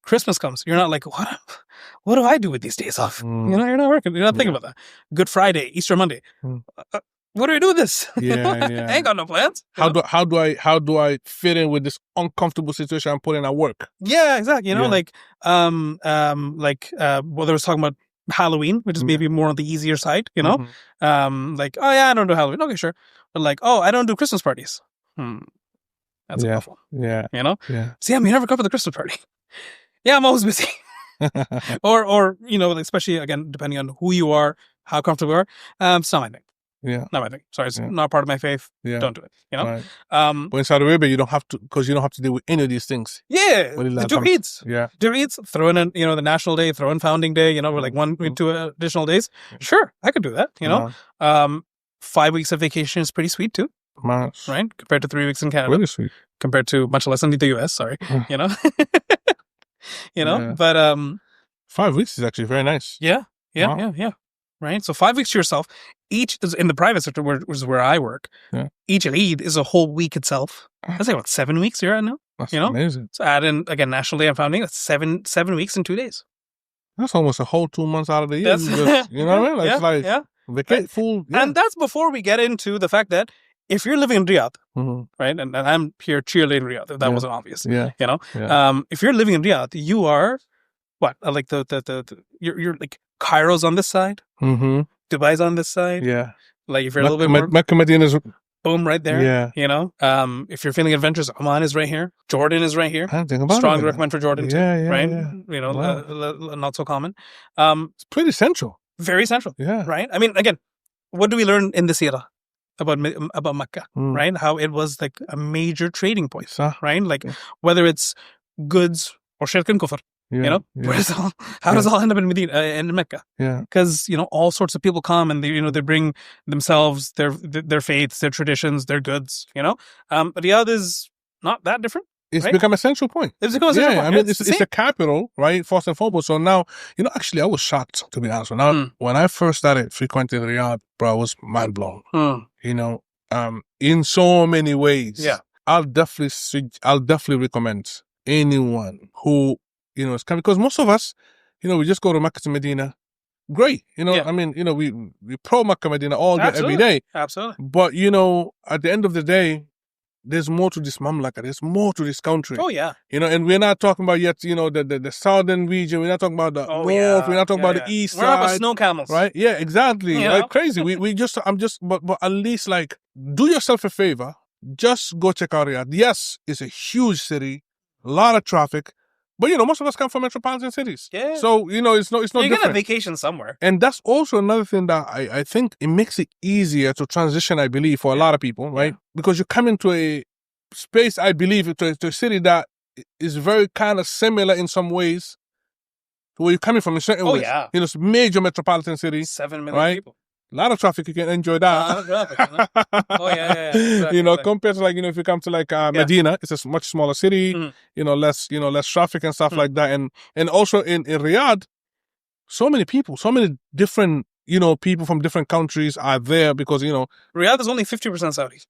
Christmas comes. You're not like, what do I do with these days off? You're not working. You're not thinking about that. Good Friday, Easter Monday. What do I do with this? I ain't got no plans. How do I fit in with this uncomfortable situation I'm put in at work? Yeah, exactly. Like whether it's talking about Halloween, which is maybe more on the easier side, like, oh yeah, I don't do Halloween. Okay, sure. But like, oh, I don't do Christmas parties. That's awful. Yeah. Sam, you never come to the Christmas party. Yeah, I'm always busy. or especially again, depending on who you are, how comfortable you are. It's not my thing. Yeah. Not my thing. Sorry, it's not part of my faith. Yeah. Don't do it. Right. But in Saudi Arabia, you don't have to, because you don't have to deal with any of these things. Yeah. Do Eids. Yeah. Do Eids. Throw in, the National Day, throw in Founding Day, we're like 2 additional days. Sure, I could do that, 5 weeks of vacation is pretty sweet too. Nice. Right? Compared to 3 weeks in Canada. Really sweet. Compared to much less in the US, sorry. But 5 weeks is actually very nice. Yeah. Right? So 5 weeks to yourself. Each is in the private sector, which is where I work. Yeah. Each Eid is a whole week itself. That's like, 7 weeks you're at now? That's amazing. So add in, again, National Day and Founding, that's 7 weeks and 2 days. That's almost a whole 2 months out of the year. You know what I mean? Vacate full. Yeah. And that's before we get into the fact that if you're living in Riyadh, right, and I'm here cheerleading Riyadh, if that wasn't obvious, if you're living in Riyadh, you are what? Like you're like Cairo's on this side, Dubai's on this side, Like if you're a little bit more Mecca, Medina is boom right there, if you're feeling adventurous, Oman is right here, Jordan is right here. I think about Strongly recommend for Jordan too, right? Yeah. Not so common. It's pretty central. Very central, right? I mean, again, what do we learn in the Seerah about Mecca, right? How it was like a major trading point, right? Like whether it's goods or shirk and kufr, how does it all end up in Medina, in Mecca? Yeah, because all sorts of people come and they bring themselves, their faiths, their traditions, their goods. But Riyadh is not that different. It's become a central point. It's become a central point. I mean, it's a capital, right? First and foremost. So now, actually, I was shocked, to be honest. When I first started frequenting Riyadh, bro, I was mind blown. In so many ways. Yeah, I'll definitely recommend anyone who is coming, because most of us, we just go to Mecca to Medina. Great, I mean, we pro Mecca Medina all day, every day. Absolutely. But at the end of the day, there's more to this mamlaka. There's more to this country. Oh, yeah. And we're not talking about yet, the southern region. We're not talking about the north. Yeah. We're not talking about the east We're side. not about snow camels. Right? Yeah, exactly. You Like know? crazy. But at least like do yourself a favor. Just go check out Riyadh. Yes, it's a huge city, a lot of traffic. But most of us come from metropolitan cities. Yeah. So, it's not You're different. gonna vacation somewhere. And that's also another thing that I think it makes it easier to transition, I believe, for a lot of people, right? Because you come into a space, I believe, to a city that is very kind of similar in some ways to where you're coming from in certain ways. Yeah. It's a major metropolitan city. 7 million right? people. A lot of traffic, you can enjoy that. A lot of traffic. Oh, yeah. Exactly. Compared to like, if you come to like Medina, it's a much smaller city, less traffic and stuff like that. And also in Riyadh, so many people, so many different, people from different countries are there because, Riyadh is only 50% Saudi.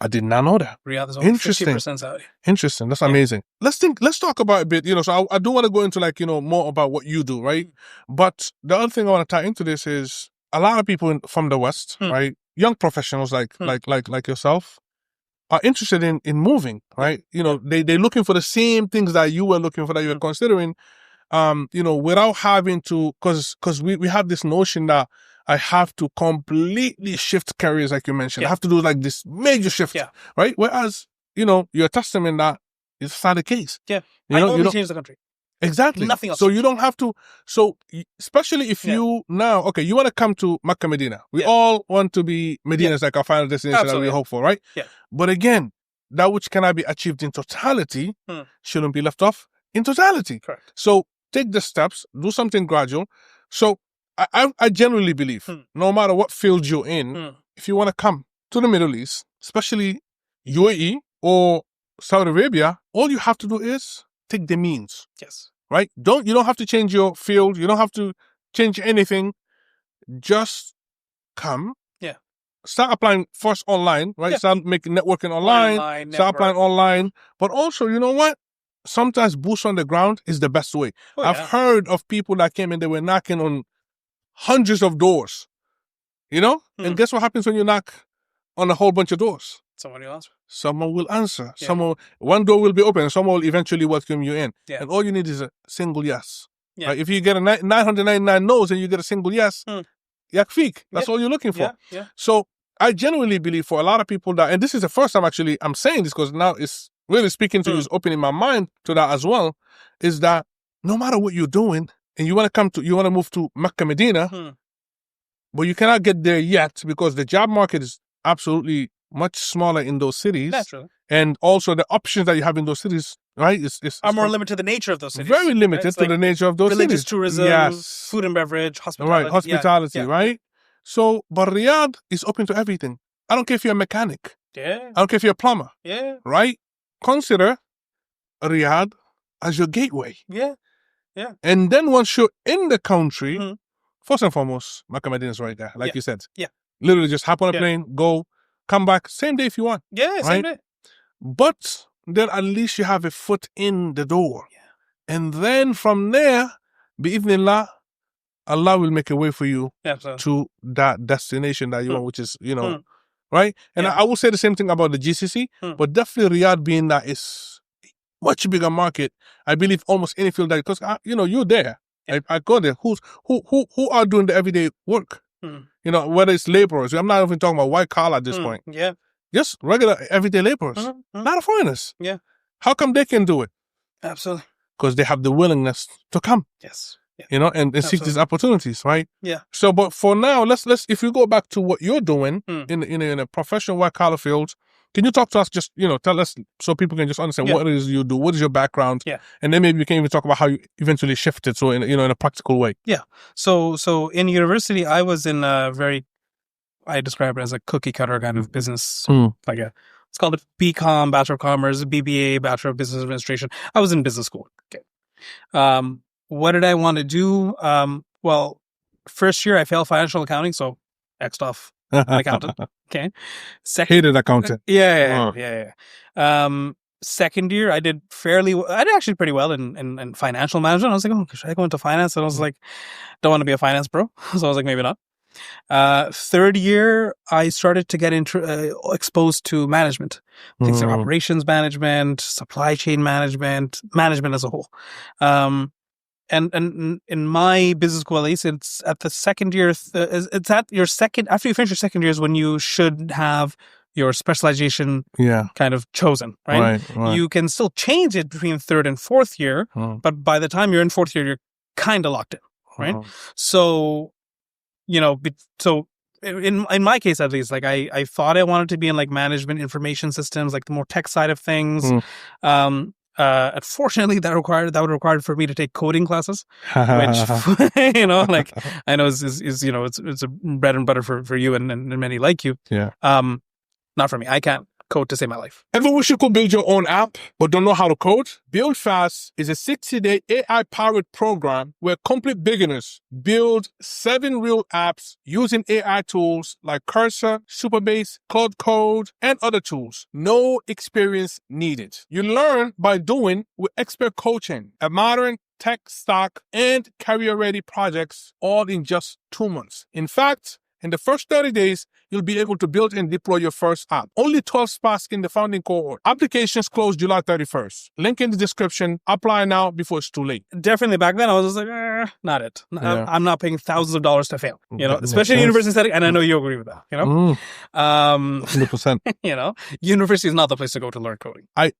I did not know that. Riyadh is only 50% Saudi. Interesting. That's amazing. Let's talk about a bit, so I do want to go into like, more about what you do, right? But the other thing I want to tie into this is a lot of people from the West, right? Young professionals like yourself are interested in moving, right? They're looking for the same things that you were looking for, that you were considering, without having to, because we have this notion that I have to completely shift careers, like you mentioned. I have to do like this major shift, right? Whereas, you're a testament that it's not the case. Yeah. I only changed the country. Exactly. Nothing else. So you don't have to. So especially if you now, okay, you want to come to Makkah, Medina. We all want to be Medina is like our final destination that we hope for, right? Yeah. But again, that which cannot be achieved in totality shouldn't be left off in totality. Correct. So take the steps, do something gradual. So I generally believe, no matter what field you're in, if you want to come to the Middle East, especially UAE or Saudi Arabia, all you have to do is take the means. Yes. Right? You don't have to change your field. You don't have to change anything. Just come. Yeah. Start applying first online, right? Yeah. Start making networking online. Start applying online. But also, you know what? Sometimes boots on the ground is the best way. I've heard of people that came and they were knocking on hundreds of doors. And guess what happens when you knock on a whole bunch of doors? Someone will answer. Someone will answer. Yeah. One door will be open. Someone will eventually welcome you in. Yeah. And all you need is a single yes. Yeah. Right? If you get a 999 no's and you get a single yes, yakfik. That's all you're looking for. Yeah. So I genuinely believe for a lot of people that, and this is the first time actually I'm saying this because now it's really speaking to you, is opening my mind to that as well, is that no matter what you're doing and you want to move to Mecca, Medina, but you cannot get there yet because the job market is absolutely much smaller in those cities. Naturally. And also the options that you have in those cities, right, are more limited to the nature of those cities. Very limited to the nature of those religious cities. tourism, food and beverage, hospitality. Right, hospitality, right? So, but Riyadh is open to everything. I don't care if you're a mechanic. Yeah. I don't care if you're a plumber. Yeah. Right? Consider Riyadh as your gateway. Yeah. And then once you're in the country, first and foremost, Makkah Medina is right there, like you said. Yeah. Literally just hop on a plane, go, come back, same day if you want. Yeah, right? same day. But then at least you have a foot in the door. Yeah. And then from there, bi'idhnillah, Allah will make a way for you to that destination that you want, which is, right? And I will say the same thing about the GCC, but definitely Riyadh being that is much bigger market. I believe almost any field that, because, you're there. Yeah. I go there. Who are doing the everyday work? Whether it's laborers. I'm not even talking about white collar at this point. Yeah. Just regular everyday laborers. Not foreigners. Yeah. How come they can do it? Absolutely. Because they have the willingness to come. Yes. Yeah. And seek these opportunities, right? Yeah. So, but for now, let's if we go back to what you're doing in a professional white collar field, can you talk to us? Just tell us so people can just understand what it is you do. What is your background? Yeah. And then maybe we can even talk about how you eventually shifted. So in a practical way. Yeah. So in university, I was in I describe it as a cookie cutter kind of business, it's called a BCom, Bachelor of Commerce, BBA, Bachelor of Business Administration. I was in business school. Okay. What did I want to do? Well, first year I failed financial accounting, so X'd off an accountant. Okay. Hated accountant. Yeah. Second year I did actually pretty well in financial management. I was like, should I go into finance? And I was like, don't want to be a finance bro. So I was like, maybe not. Third year, I started to get exposed to management, things like operations management, supply chain management as a whole. And in my business school, at least, it's at the second year. It's at your second, after you finish your second year, is when you should have your specialization kind of chosen, right? You can still change it between third and fourth year, but by the time you're in fourth year, you're kind of locked in, right? So, in my case, at least, like I thought I wanted to be in like management information systems, like the more tech side of things. Unfortunately, that would require for me to take coding classes, which like I know is it's a bread and butter for you and many like you. Not for me. I can't code to save my life. Ever wish you could build your own app but don't know how to code? Build Fast is a 60-day AI-powered program where complete beginners build 7 real apps using AI tools like Cursor, Supabase, Cloud Code, and other tools. No experience needed. You learn by doing with expert coaching, a modern tech stack, and career-ready projects all in just 2 months. In fact, in the first 30 days, you'll be able to build and deploy your first app. Only 12 spots in the founding cohort. Applications close July 31st. Link in the description. Apply now before it's too late. Definitely back then, I was just like, not it. I'm not paying thousands of dollars to fail, especially in university setting. And I know you agree with that, 100%. University is not the place to go to learn coding. I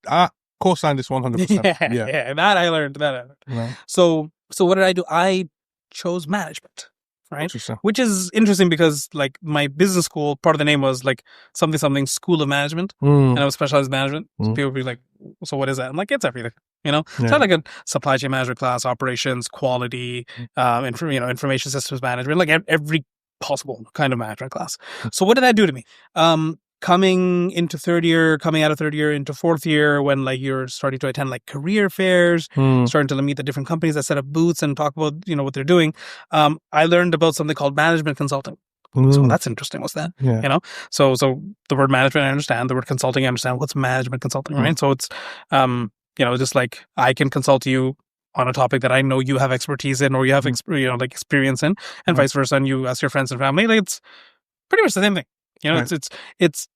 co-sign this 100%. Yeah, that I learned. Right. So what did I do? I chose management. Right. Which is interesting because like my business school, part of the name was like something school of management, and I was specialized management. So people would be like, so what is that? I'm like, it's everything, It's not like a supply chain management class, operations, quality, information systems management, like every possible kind of management class. So what did that do to me? Coming into third year, coming out of third year into fourth year, when like you're starting to attend like career fairs, starting to meet the different companies that set up booths and talk about, what they're doing. I learned about something called management consulting. So that's interesting. What's that? So the word management, I understand. The word consulting, I understand. What's management consulting, right? So it's, just like I can consult you on a topic that I know you have expertise in, or you have, experience in, and vice versa. And you ask your friends and family, like it's pretty much the same thing. It's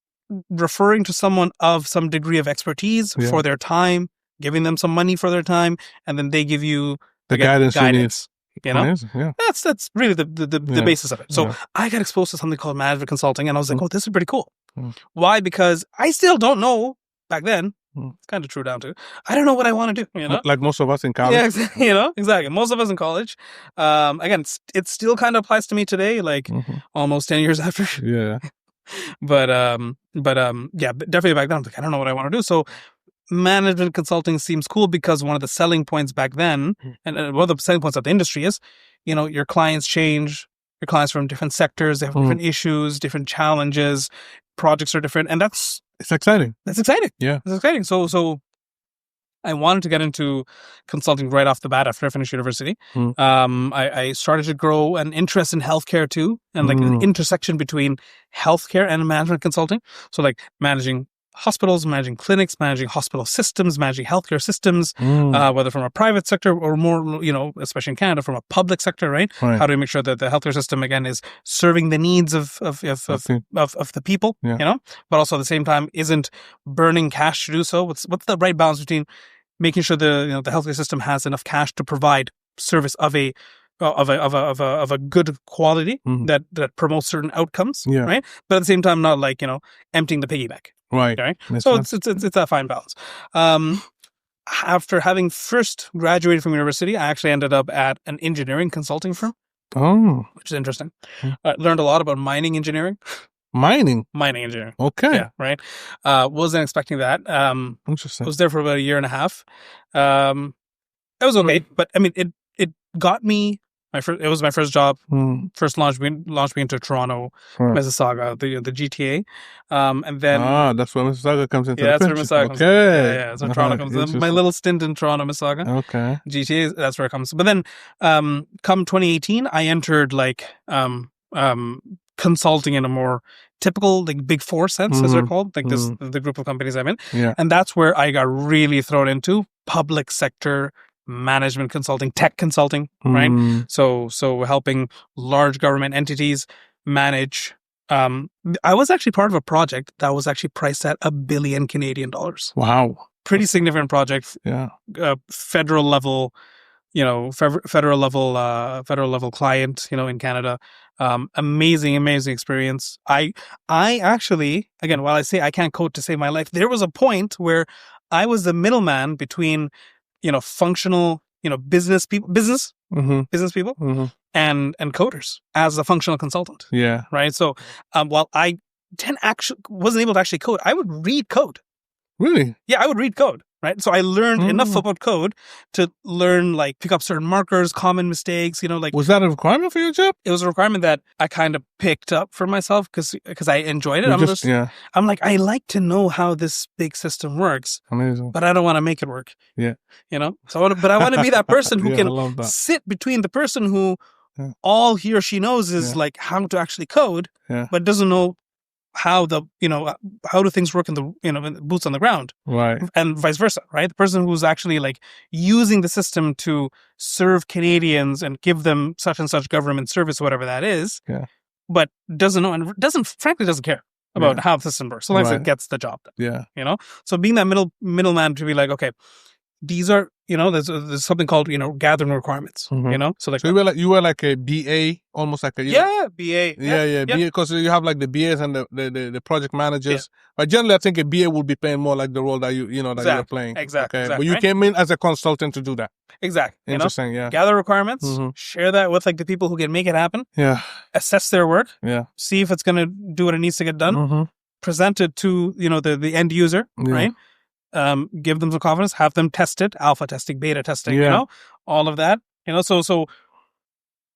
referring to someone of some degree of expertise for their time, giving them some money for their time, and then they give you the guidance. That's really the basis of it. So I got exposed to something called management consulting, and I was like, oh, this is pretty cool. Why? Because I still don't know back then. It's kind of true down to I don't know what I want to do. Like most of us in college. Yeah, exactly. Most of us in college. Again, it still kind of applies to me today, like almost 10 years after. Yeah. But definitely back then, I was like, I don't know what I want to do. So management consulting seems cool because one of the selling points back then, and one of the selling points of the industry is, your clients change. Your clients from different sectors, they have different issues, different challenges, projects are different, and it's exciting. That's exciting. Yeah, it's exciting. So I wanted to get into consulting right off the bat after I finished university. I started to grow an interest in healthcare too, and like an intersection between healthcare and management consulting. So like managing hospitals, managing clinics, managing hospital systems, managing healthcare systems, whether from a private sector or more, especially in Canada, from a public sector, right? How do we make sure that the healthcare system, again, is serving the needs of the people, but also at the same time isn't burning cash to do so? What's the right balance between making sure the healthcare system has enough cash to provide service of a good quality that promotes certain outcomes, right? But at the same time, not like, emptying the piggy bank. Right. So it's that fine balance. After having first graduated from university, I actually ended up at an engineering consulting firm. Oh. Which is interesting. I learned a lot about mining engineering. Mining engineering. Okay. Yeah, right. Wasn't expecting that. Interesting. I was there for about a year and a half. It was okay, but I mean, it got me. It was my first job. First launched me into Toronto, Mississauga, the GTA, and then that's where Mississauga comes into. Yeah, that's where Mississauga comes. Okay, yeah, that's where Toronto comes. My little stint in Toronto, Mississauga. Okay, GTA, that's where it comes. But then, come 2018, I entered like consulting in a more typical like Big Four sense, as they're called, like the group of companies I'm in. Yeah, and that's where I got really thrown into public sector management consulting, tech consulting, right? So helping large government entities manage. I was actually part of a project that was actually priced at $1 billion Canadian dollars. Wow. Pretty significant project. Yeah. Federal level, federal level client, in Canada. Amazing experience. I actually, again, while I say I can't code to save my life, there was a point where I was the middleman between, functional, business people, business people, and coders as a functional consultant. Yeah. Right. So, while I wasn't able to actually code, I would read code. Really? Yeah, I would read code. Right. So I learned enough about code to learn, pick up certain markers, common mistakes, Was that a requirement for your job? It was a requirement that I kind of picked up for myself because I enjoyed it. I'm like, I like to know how this big system works. Amazing. But I don't want to make it work. Yeah. So I want to be that person who can that. sit between the person who all he or she knows is how to actually code, but doesn't know how how do things work in the boots on the ground, right? And vice versa, right? The person who's actually using the system to serve Canadians and give them such and such government service, whatever that is, but doesn't know and frankly doesn't care about how the system works, so long as it gets the job done. So being that middleman to be like, okay, these are there's something called gathering requirements. So you were like a BA, almost like a BA. BA, because you have the BAs and the project managers. But generally, I think a BA will be playing more like the role that that you're playing. Exactly. But you came in as a consultant to do that. Exactly. Interesting. Gather requirements, share that with the people who can make it happen. Assess their work. See if it's going to do what it needs to get done. Present it to the end user. Right. Give them some confidence, have them test it, alpha testing, beta testing, all of that. So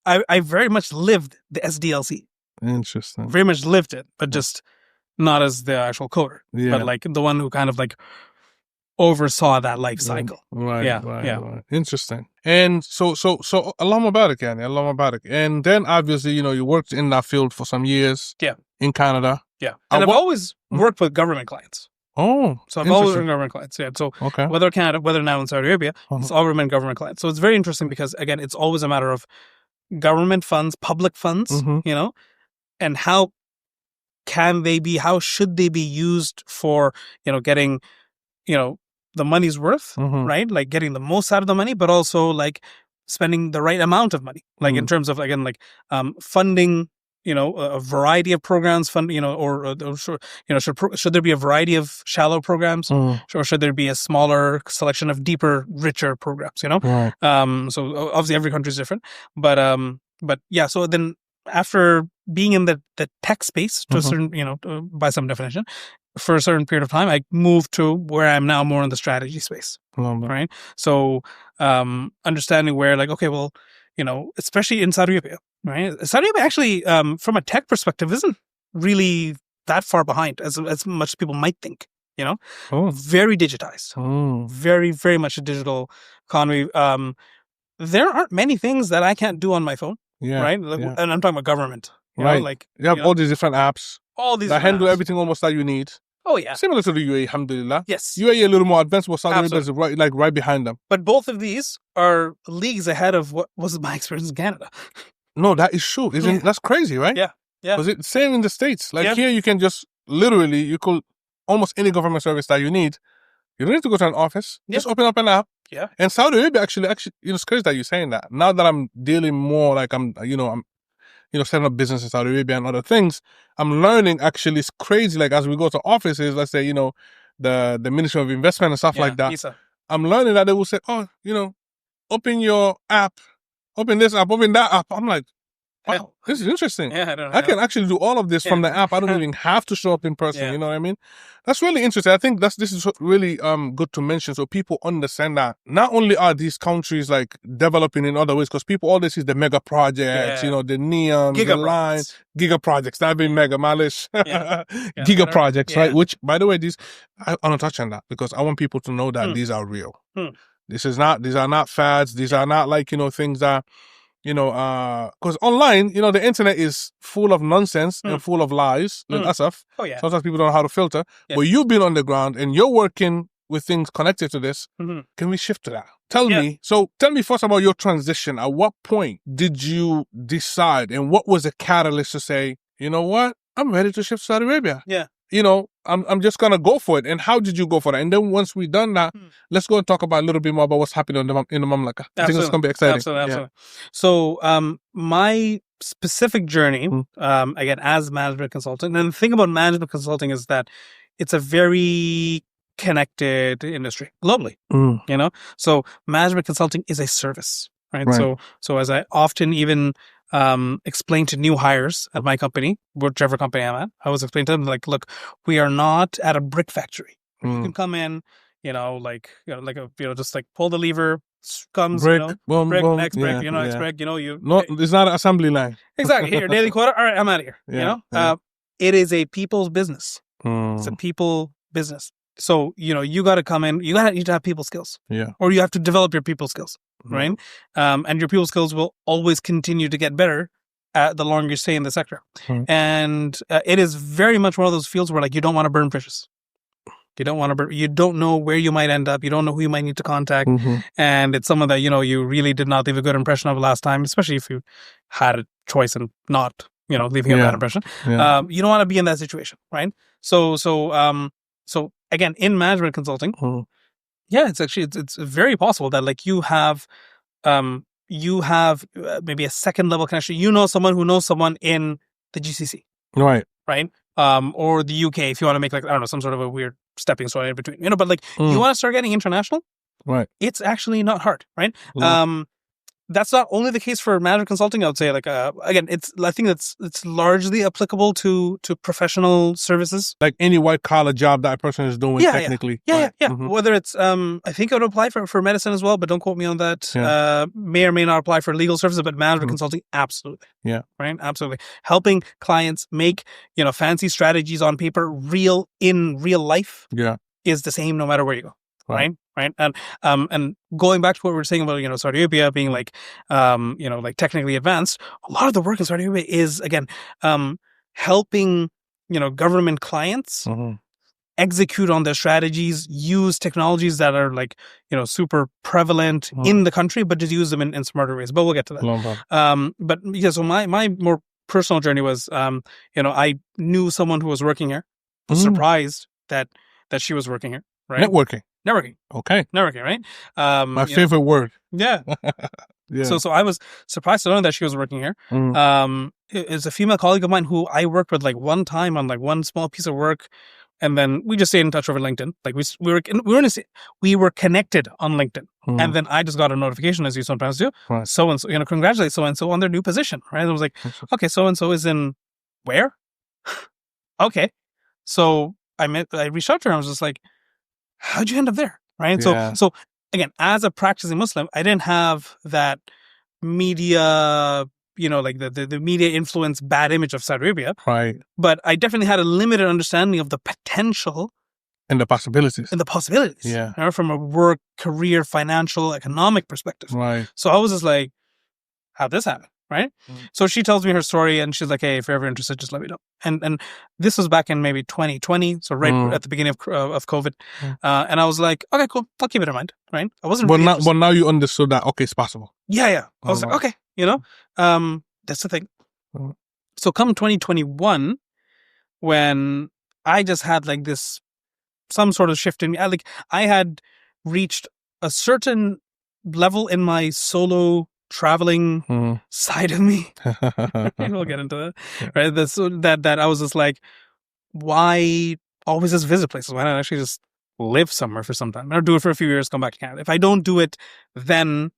I very much lived the SDLC. Interesting. Very much lived it, but just not as the actual coder, but the one who kind of oversaw that life cycle. Right. Interesting. And so Allah Mubarak, Allah Mubarak. And then obviously, you worked in that field for some years. In Canada. And I've always worked with government clients. Oh, so I've always been government clients. So whether Canada, whether now in Saudi Arabia, it's all been government clients. So it's very interesting because again, it's always a matter of government funds, public funds, and how should they be used for, getting, the money's worth, right? Getting the most out of the money, but also spending the right amount of money, in terms of again, funding. A variety of programs, should there be a variety of shallow programs, or should there be a smaller selection of deeper, richer programs? Right. So obviously every country is different, but yeah. So then after being in the tech space to a certain, by some definition, for a certain period of time, I moved to where I'm now more in the strategy space, right? So understanding where especially in Saudi Arabia. Right. Saudi Arabia actually, from a tech perspective, isn't really that far behind as much as people might think. Very digitized, very, very much a digital economy. There aren't many things that I can't do on my phone. Right. And I'm talking about government. Right. You have all these different apps. That handle everything almost that you need. Oh yeah. Similar to the UAE, alhamdulillah. Yes. UAE a little more advanced, but Saudi Arabia is right behind them. But both of these are leagues ahead of what was my experience in Canada. No, that is true. That's crazy, right? Yeah. Because it's same in the States. Here, you can just literally, you call almost any government service that you need. You don't need to go to an office. Just open up an app. Yeah. And Saudi Arabia actually, it's crazy that you're saying that. Now that I'm dealing more, I'm setting up business in Saudi Arabia and other things, I'm learning actually it's crazy. As we go to offices, let's say, the Ministry of Investment and stuff like that. Isa. I'm learning that they will say, open your app. Open this app, open that app. I'm like, wow, this is interesting. Yeah, I can actually do all of this from the app. I don't even have to show up in person. You know what I mean? That's really interesting. I think this is really good to mention so people understand that not only are these countries developing in other ways, because people always see the mega projects, the neon, the line, giga projects. That being mega, malish, giga projects, right? Which, by the way, I want to touch on that because I want people to know that these are real. These are not fads. These are not things that, because online, the internet is full of nonsense and full of lies. Sometimes people don't know how to filter. But you've been on the ground and you're working with things connected to this. Can we shift to that? Tell me first about your transition. At what point did you decide, and what was the catalyst to say, you know what, I'm ready to shift to Saudi Arabia? Yeah. I'm just going to go for it. And how did you go for that? And then once we've done that, let's go and talk about a little bit more about what's happening in the Mamlaka. I think it's going to be exciting. Absolutely. Yeah. So my specific journey, again, as management consultant, and the thing about management consulting is that it's a very connected industry globally, So management consulting is a service, right? So as I often even explain to new hires at my company, whichever company I'm at, I was explaining to them, like, look, we are not at a brick factory. You can come in, just like pull the lever, comes, brick, brick, boom, next brick, next brick, No, it's not an assembly line. Exactly. Here, daily quota. All right, I'm out of here. It is a people's business. It's a people business. So, you got to come in, you need to have people skills. Yeah. Or you have to develop your people skills, right? And your people skills will always continue to get better the longer you stay in the sector. And it is very much one of those fields where, like, you don't want to burn bridges. You don't know where you might end up. You don't know who you might need to contact. And it's someone that, you really did not leave a good impression of last time, especially if you had a choice and not, leaving a bad impression. Yeah. You don't want to be in that situation, right? So again, in management consulting, it's very possible that, like, you have maybe a second level connection. Someone who knows someone in the GCC, right? Or the UK, if you want to make, like, I don't know, some sort of a weird stepping stone in between, but, like, you want to start getting international, right? It's actually not hard, right? That's not only the case for management consulting. I would say, like, again, I think it's largely applicable to professional services, like any white collar job that a person is doing. Technically, Whether it's, I think I would apply for medicine as well, but don't quote me on that. May or may not apply for legal services, but management consulting, absolutely. Yeah, right, absolutely. Helping clients make fancy strategies on paper real in real life. Is the same no matter where you go. Right. And going back to what we were saying about, Saudi Arabia being like, like technically advanced, a lot of the work in Saudi Arabia is, again, helping, government clients execute on their strategies, use technologies that are, like, super prevalent in the country, but just use them in smarter ways. But we'll get to that. But yeah, so my more personal journey was, I knew someone who was working here, was surprised that she was working here. Right? Networking. Okay. Networking, right? My favorite word. Yeah. So I was surprised to learn that she was working here. It's a female colleague of mine who I worked with, like, one time on, like, one small piece of work, and then we just stayed in touch over LinkedIn. Like, we were connected on LinkedIn, and then I just got a notification, as you sometimes do. So and so, congratulate so and so on their new position. Right? And I was like, okay, so and so is in where? Okay, so I reached out to her. I was just like, how'd you end up there? Right. Yeah. So again, as a practicing Muslim, I didn't have that media, like the media influence bad image of Saudi Arabia. Right. But I definitely had a limited understanding of the potential and the possibilities. Yeah. From a work, career, financial, economic perspective. Right. So I was just like, how'd this happen? Right. So she tells me her story, and she's like, hey, if you're ever interested, just let me know. And this was back in maybe 2020. So right at the beginning of COVID. And I was like, okay, cool. I'll keep it in mind. Right. I wasn't. But now you understood that, okay, it's possible. Yeah. I was like, okay, that's the thing. So come 2021, when I just had, like, some sort of shift in me, I had reached a certain level in my solo traveling side of me. We'll get into that. Right. That I was just like, why always just visit places? Why not actually just live somewhere for some time? Or do it for a few years, come back to Canada. If I don't do it, then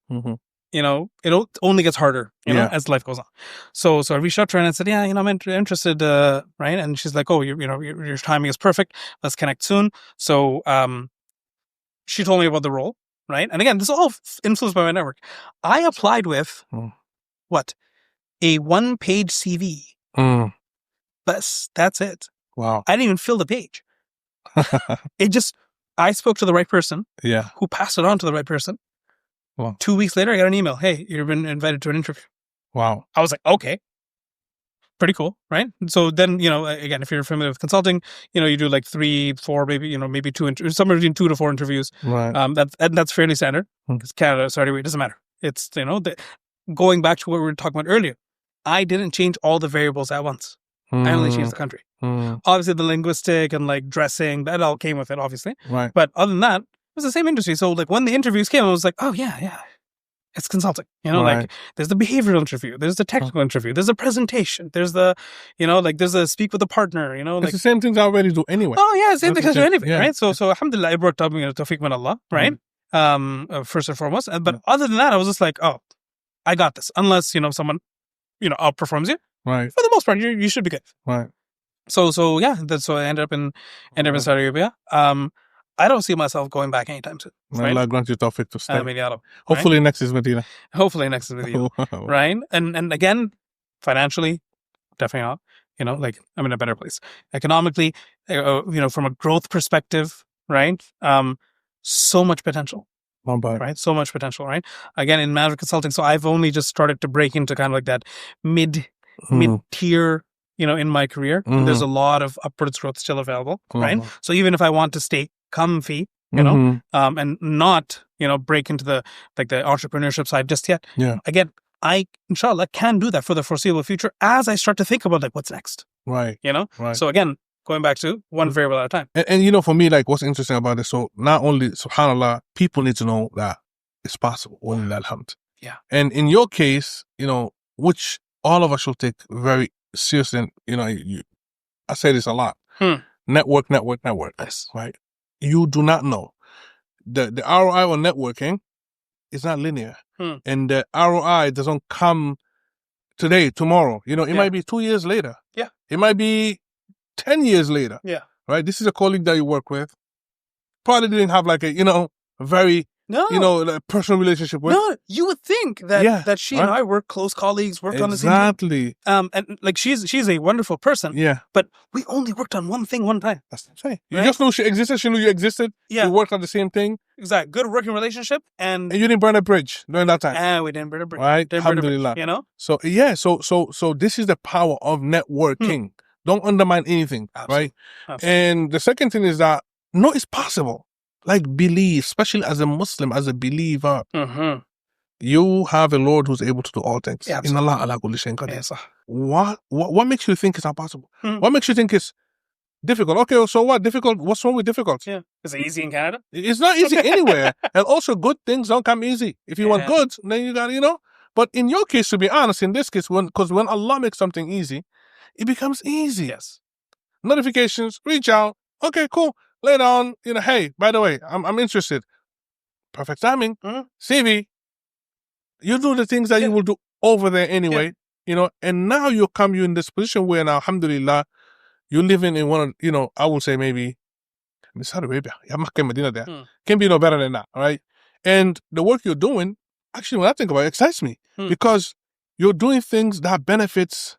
it only gets harder, as life goes on. So I reached out to her and I said, yeah, I'm interested, right? And she's like, oh, your timing is perfect. Let's connect soon. So she told me about the role. Right. And again, this is all influenced by my network. I applied with a 1-page CV. That's it. Wow. I didn't even fill the page. I spoke to the right person. Yeah. Who passed it on to the right person. Wow. 2 weeks later, I got an email. Hey, you've been invited to an interview. Wow. I was like, okay. pretty cool, right? So then, again, if you're familiar with consulting, you do like 3, 4, maybe, maybe 2, somewhere between 2 to 4 interviews. Right. That's fairly standard. Because Canada, Saudi Arabia, it doesn't matter. It's, going back to what we were talking about earlier, I didn't change all the variables at once. I only changed the country. Obviously, the linguistic and like dressing, that all came with it, obviously. Right. But other than that, it was the same industry. So like when the interviews came, I was like, oh yeah, it's consulting. Like there's the behavioral interview, there's the technical interview, there's a presentation, there's the, there's a speak with a partner. It's the same things I already do anyway. Oh yeah, same thing I do anyway, yeah. right? So alhamdulillah, it worked out. Tawfiq min Allah, right? First and foremost. But other than that, I was just like, oh, I got this. Unless someone outperforms you. Right. For the most part, you should be good. Right. So yeah, so I ended up in Saudi Arabia. I don't see myself going back anytime soon. Right? Allah grant you tawfiq to stay. Right? Hopefully next is Medina. Hopefully next is Medina. Right? And again, financially, definitely not. Like I'm in a better place. Economically, from a growth perspective, right? So much potential. Right? So much potential, right? Again, in management consulting, so I've only just started to break into kind of like that mid-tier, in my career. There's a lot of upwards growth still available, right? So even if I want to stay comfy, and not, break into the entrepreneurship side just yet. Yeah. Again, I, inshallah, can do that for the foreseeable future as I start to think about like what's next. Right. Right. So again, going back to one variable at a time. And for me, like what's interesting about this, so not only, subhanAllah, people need to know that it's possible. Alhamd. Yeah. And in your case, which all of us should take very seriously, and, I say this a lot. Network. Yes. Right. You do not know. The ROI on networking is not linear. And the ROI doesn't come today, tomorrow. It might be 2 years later. Yeah. It might be 10 years later. Yeah. Right? This is a colleague that you work with. Probably didn't have like a, very, like personal relationship with. No, you would think that she and I were close colleagues, worked on the same Exactly. and like she's a wonderful person. Yeah. But we only worked on one thing one time. That's what I'm saying. You just knew she existed. She knew you existed. Yeah. You worked on the same thing. Exactly. Good working relationship and you didn't burn a bridge during that time. We didn't burn a bridge. Right? Didn't burn a bridge, Alhamdulillah. So yeah, so this is the power of networking. Don't undermine anything. Absolutely. Right? Absolutely. And the second thing is that no, it's possible. Like believe, especially as a Muslim, as a believer. You have a Lord who's able to do all things. Yeah, In Allah, ala kulli shayin qadir. Yes. What makes you think it's not possible? What makes you think it's difficult? Okay, so what? Difficult? What's wrong with difficult? Yeah. Is it easy in Canada? It's not easy anywhere. And also, good things don't come easy. If you want good, then you got, But in your case, to be honest, in this case, when Allah makes something easy, it becomes easy. Yes. Notifications, reach out. Okay, cool. Later on, hey, by the way, I'm interested. Perfect timing. CV. You do the things that you will do over there anyway, and now you're in this position where now, alhamdulillah, you're living in one of, I will say maybe Saudi Arabia. Makkah, Medina there. Can be no better than that, right? And the work you're doing, actually, when I think about it, excites me because you're doing things that benefits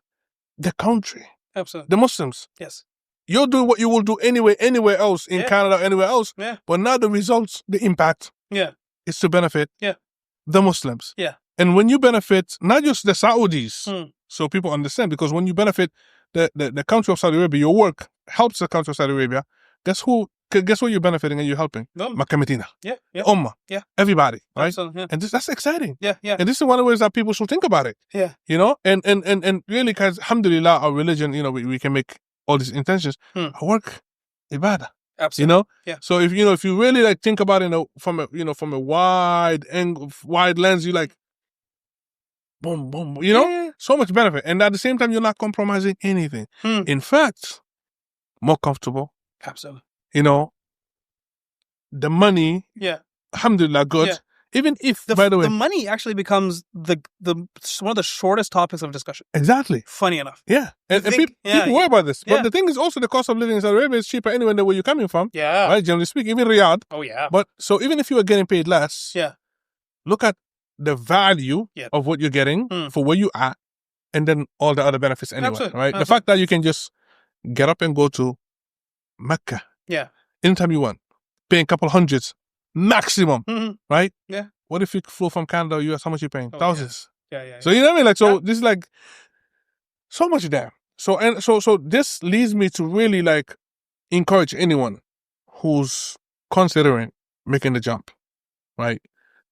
the country. Absolutely. The Muslims. Yes. You're doing what you will do anywhere else in Canada, anywhere else. Yeah. But now the results, the impact, is to benefit the Muslims. Yeah. And when you benefit not just the Saudis, so people understand, because when you benefit the country of Saudi Arabia, your work helps the country of Saudi Arabia. Guess what you're benefiting and you're helping? Makkah, Medina. Yeah. Ummah. Yeah. Everybody. Right? Absolutely, yeah. And that's exciting. Yeah. And this is one of the ways that people should think about it. Yeah. And really, because alhamdulillah, our religion, we can make all these intentions. Our work, ibadah. Absolutely. Yeah. So if you really like think about it from a wide angle, wide lens, you like boom, boom, so much benefit. And at the same time, you're not compromising anything. In fact, more comfortable. Absolutely. The money, alhamdulillah, good. Yeah. Even if, by the way, the money actually becomes the one of the shortest topics of discussion. Exactly. Funny enough. Yeah. And people worry about this. But the thing is also the cost of living in Saudi Arabia is cheaper anywhere than where you're coming from. Yeah. Right? Generally speaking, even Riyadh. Oh, yeah. But so even if you are getting paid less, look at the value of what you're getting for where you are, and then all the other benefits anyway. Absolutely. Right? The fact that you can just get up and go to Mecca anytime you want, paying a couple hundreds maximum, right? Yeah. What if you flew from Canada or US? How much are you paying? Thousands. Yeah. So you know what I mean? Like, so this is like, So much there. So this leads me to really like encourage anyone who's considering making the jump, right?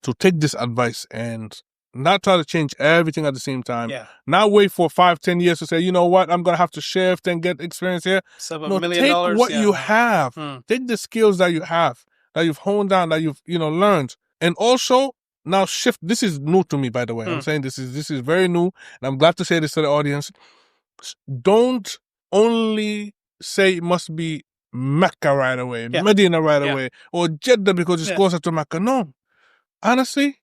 To take this advice and not try to change everything at the same time. Yeah. Not wait for 5-10 years to say, you know what, I'm going to have to shift and get experience here. $7 million. Take what you have. Take the skills that you have, that you've honed down, that you've, learned. And also now shift. This is new to me, by the way. I'm saying this is very new. And I'm glad to say this to the audience. Don't only say it must be Mecca right away, Medina right away, or Jeddah because it's closer to Mecca. No. Honestly,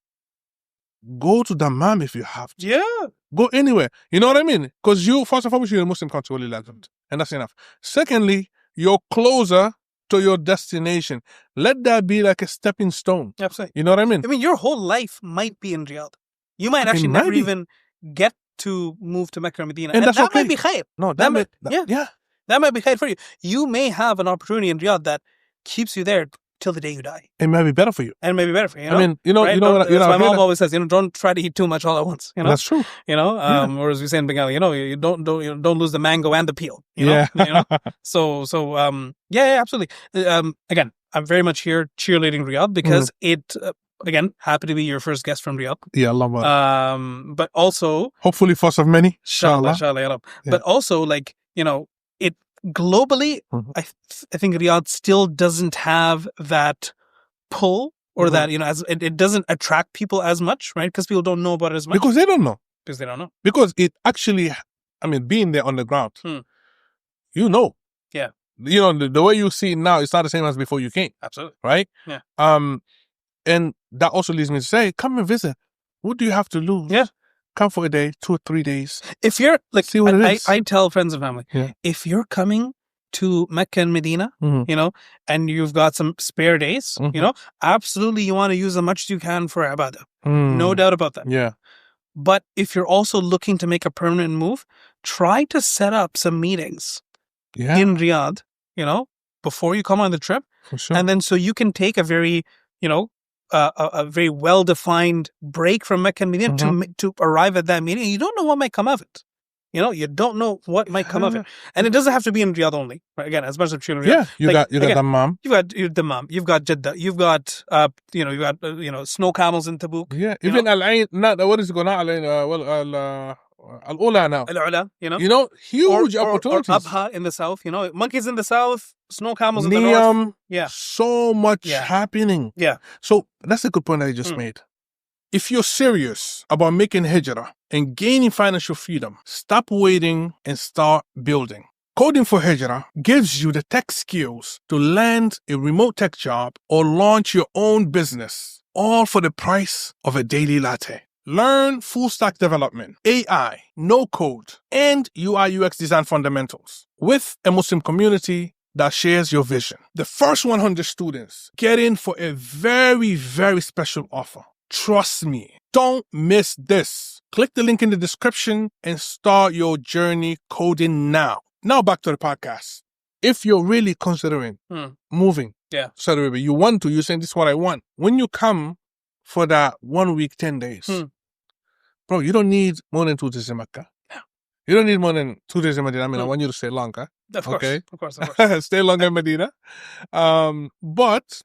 go to Dammam if you have to. Yeah. Go anywhere. You know what I mean? Because you, first and foremost, you're a Muslim country, and that's enough. Secondly, you're closer to your destination. Let that be like a stepping stone. Absolutely. You know what I mean? I mean, your whole life might be in Riyadh. You might actually never even get to move to Mecca or Medina. And that's that okay. might be khair. No, that might be khair for you. You may have an opportunity in Riyadh that keeps you there till the day you die. It may be better for you. And maybe better for you. I mean, right? My mom always says, don't try to eat too much all at once. That's true. Or as we say in Bengali, you don't lose the mango and the peel. You know? So absolutely. Again, I'm very much here cheerleading Riyadh because it. Again, happy to be your first guest from Riyadh. Yeah, Allah. But also, hopefully first of many. Inshallah. Yeah. But also, it globally, I think Riyadh still doesn't have that pull or that, as it doesn't attract people as much, right? Because people don't know about it as much. Because they don't know. Because it actually, being there on the ground, Yeah. The way you see it now, it's not the same as before you came. Absolutely. Right? Yeah. And that also leads me to say, come and visit. What do you have to lose? Yeah. Come for a day, 2 or 3 days. If you're see what it is. I tell friends and family, if you're coming to Mecca and Medina, and you've got some spare days, absolutely you want to use as much as you can for ibadah. No doubt about that. Yeah. But if you're also looking to make a permanent move, try to set up some meetings in Riyadh, before you come on the trip. For sure. And then so you can take a very, a very well-defined break from Mecca and Medina to arrive at that meeting. You don't know what might come of it. You don't know what might come of it. And it doesn't have to be in Riyadh only. Right? Again, as much as children. Yeah, you got Dammam. You've got Dammam. You've got Jeddah. You've got, snow camels in Tabuk. Yeah, even Al-Ain, what is it going on? Al-Ula now. Al-Ula, huge opportunities. Or Abha in the south, monkeys in the south, snow camels in the north. north. Yeah. So much happening. Yeah. So that's a good point that you just made. If you're serious about making Hijrah and gaining financial freedom, stop waiting and start building. Coding for Hijrah gives you the tech skills to land a remote tech job or launch your own business, all for the price of a daily latte. Learn full stack development, AI, no code, and UI UX design fundamentals with a Muslim community that shares your vision. The first 100 students get in for a very, very special offer. Trust me, don't miss this. Click the link in the description and start your journey coding now. Now back to the podcast. If you're really considering moving to Saudi Arabia, you're saying this is what I want. When you come for that 1 week, 10 days, bro, you don't need more than 2 days in Mecca. You don't need more than 2 days in Medina. I want you to stay longer. Of course. Stay longer in Medina. But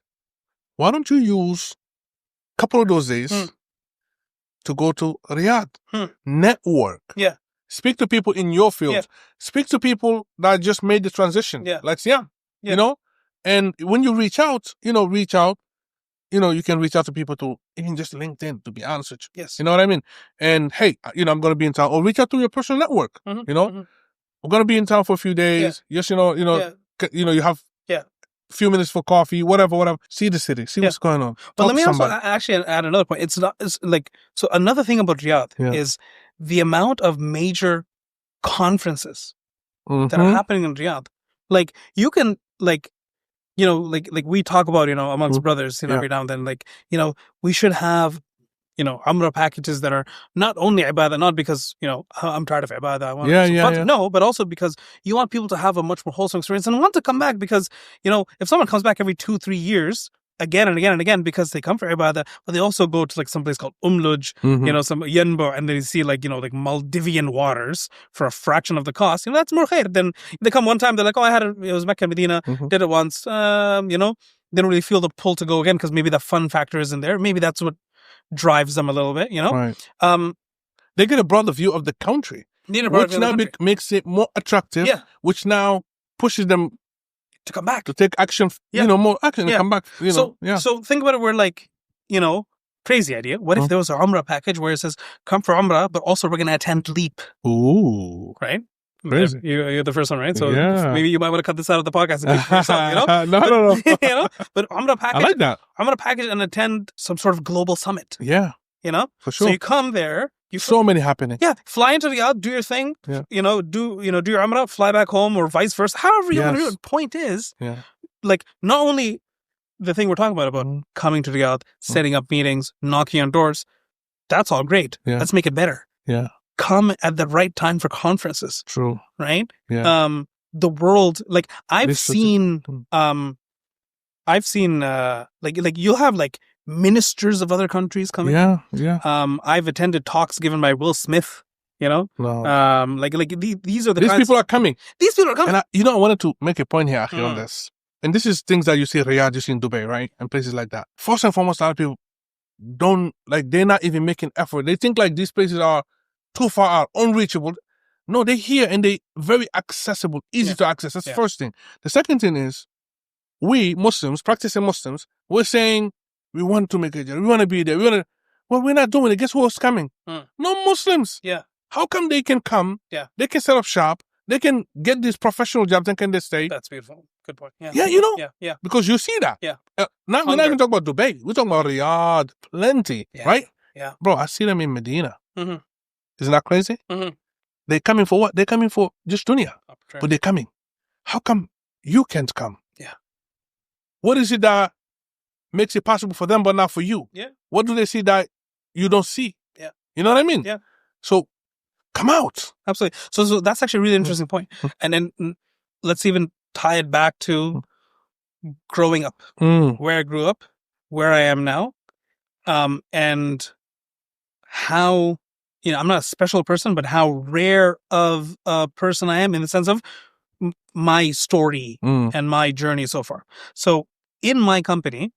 why don't you use a couple of those days to go to Riyadh? Network. Yeah. Speak to people in your field. Yeah. Speak to people that just made the transition. Yeah. Like Syam. Yeah. And when you reach out, you can reach out to people to even just LinkedIn, to be honest with you. Yes. You know what I mean? And hey, I'm going to be in town. Or reach out to your personal network. I'm going to be in town for a few days. Yeah. Yes, you have a few minutes for coffee, whatever. See the city. See what's going on. But let me also actually add another point. So another thing about Riyadh is the amount of major conferences that are happening in Riyadh. Like you can like we talk about, amongst brothers, every now and then, we should have, Umrah packages that are not only ibadah, not because, I'm tired of ibadah. I want No, but also because you want people to have a much more wholesome experience and want to come back because, if someone comes back every 2-3 years, again and again and again because they come for ibadah, but they also go to like some place called Umluj, some Yanbo, and they see like, like Maldivian waters for a fraction of the cost. That's more khair. Then they come one time, they're like, it was Mecca, Medina, did it once, they don't really feel the pull to go again because maybe the fun factor isn't there. Maybe that's what drives them a little bit, Right. They get a broader view of the country, which now makes it more attractive, which now pushes them to come back, to take action, more action and come back. So think about it. We're like, crazy idea. What if there was an Umrah package where it says, come for Umrah, but also we're going to attend Leap? Ooh. Right? Crazy. You're the first one, right? So maybe you might want to cut this out of the podcast and keep it for yourself, No. But Umrah package. I like that. Umrah package and attend some sort of global summit. Yeah. For sure. So you come there. So many happening. Yeah. Fly into Riyadh, do your thing. Yeah. Do your Umrah, fly back home or vice versa. However you want to do it. Point is, like, not only the thing we're talking about coming to Riyadh, setting up meetings, knocking on doors, that's all great. Yeah. Let's make it better. Yeah. Come at the right time for conferences. True. Right? Yeah. The world, like, I've seen like you'll have like ministers of other countries coming. Yeah. I've attended talks given by Will Smith. No. These are the These people are coming. These people are coming. And I wanted to make a point here on this. And this is things that you see in Riyadh, you see in Dubai, right? And places like that. First and foremost, a lot of people they're not even making effort. They think like these places are too far out, unreachable. No, they're here and they're very accessible, easy to access. That's the first thing. The second thing is, we Muslims, practicing Muslims, we're saying we want to make Hijrah. We want to be there. Well, we're not doing it. Guess who's coming? No Muslims. Yeah. How come they can come? Yeah. They can set up shop. They can get these professional jobs and can they stay? That's beautiful. Good point. Yeah. Yeah, Yeah. Because you see that. Yeah. We're not even talking about Dubai. We're talking about Riyadh. Plenty. Right? Yeah. Bro, I see them in Medina. Mm-hmm. Isn't that crazy? Mm-hmm. They're coming for what? They're coming for just dunya. But they're coming. How come you can't come? Yeah. What is it that makes it possible for them but not for you? Yeah. What do they see that you don't see? Yeah. You know what I mean? Yeah. So come out. Absolutely. So that's actually a really interesting point. And then let's even tie it back to growing up, where I grew up, where I am now, and how, I'm not a special person, but how rare of a person I am in the sense of my story and my journey so far. So in my company,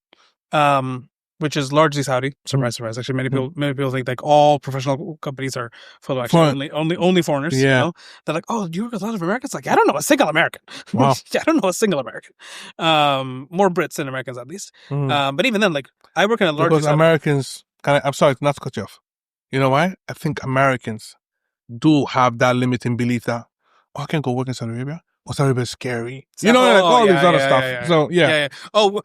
which is largely Saudi, surprise. Actually, many people think like all professional companies are full of actually only foreigners. Yeah. They're like, oh, do you work with a lot of Americans? Like, I don't know a single American. Wow. I don't know a single American. More Brits than Americans at least. But even then, like, I work in a large. Because Americans, I'm sorry not to cut you off. You know why? I think Americans do have that limiting belief that, I can go work in Saudi Arabia. Or Saudi Arabia is scary. All these other stuff. Yeah. So, yeah. Oh,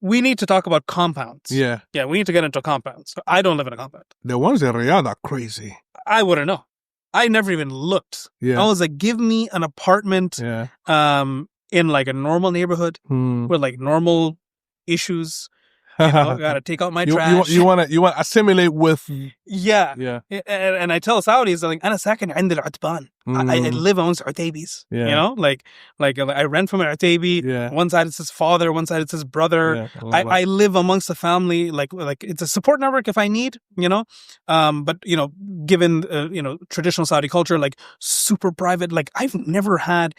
we need to talk about compounds. Yeah. Yeah, we need to get into compounds. So I don't live in a compound. The ones in Riyadh are crazy. I wouldn't know. I never even looked. Yeah. I was like, give me an apartment in like a normal neighborhood with like normal issues. Gotta take out my trash. You want to assimilate with. Yeah. And I tell Saudis, like, أنا ساكن عند العتبان. I live amongst Artabis. Yeah. Like I rent from an Artabi. Yeah. One side it says father, one side it says brother. Yeah, I live amongst the family. Like it's a support network if I need. But given traditional Saudi culture, like super private. Like I've never had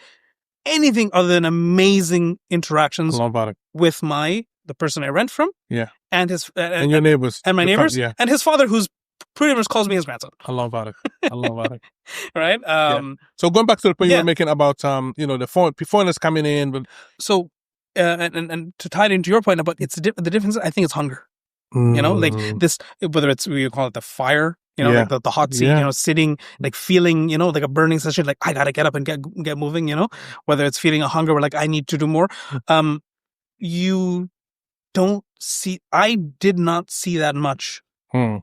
anything other than amazing interactions with the person I rent from, and his and your neighbors, and my neighbors, and his father, who's pretty much calls me his grandson. Allah Barak, Allah Barak. Right. So going back to the point you were making about the foreigners coming in, but so and to tie it into your point about the difference, I think it's hunger. Like this, whether it's we call it the fire. Like the hot seat, sitting, like feeling, like a burning sensation, like I gotta get up and get moving. Whether it's feeling a hunger, where like I need to do more. You don't see. I did not see that much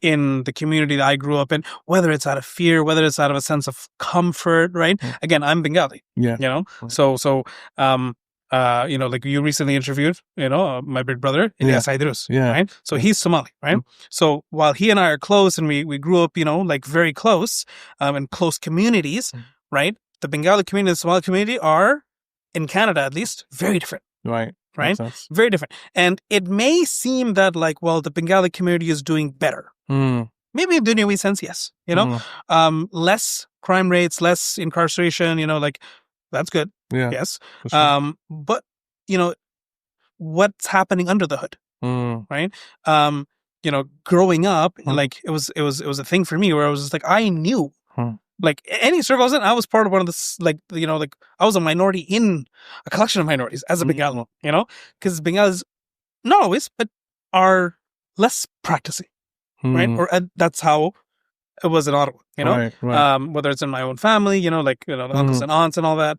in the community that I grew up in. Whether it's out of fear, whether it's out of a sense of comfort, right? Again, I'm Bengali. Yeah. So like you recently interviewed, my big brother, Ilyas Idrus, right? So he's Somali, right? So while he and I are close and we grew up, like very close, in close communities, right? The Bengali community and the Somali community are, in Canada at least, very different. Right. right? Very different. And it may seem that like, well, the Bengali community is doing better. Maybe in Dunyawi sense, yes. Less crime rates, less incarceration, like that's good. Yeah. Yes. Sure. But, what's happening under the hood, right? Growing up, like it was a thing for me where I was just like, I knew, like any circle I was in, I was part of one of this, like I was a minority in a collection of minorities as a Bengali, because Bengalis, not always, but are less practicing, right? Or that's how it was in Ottawa, Right. whether it's in my own family, the uncles and aunts and all that,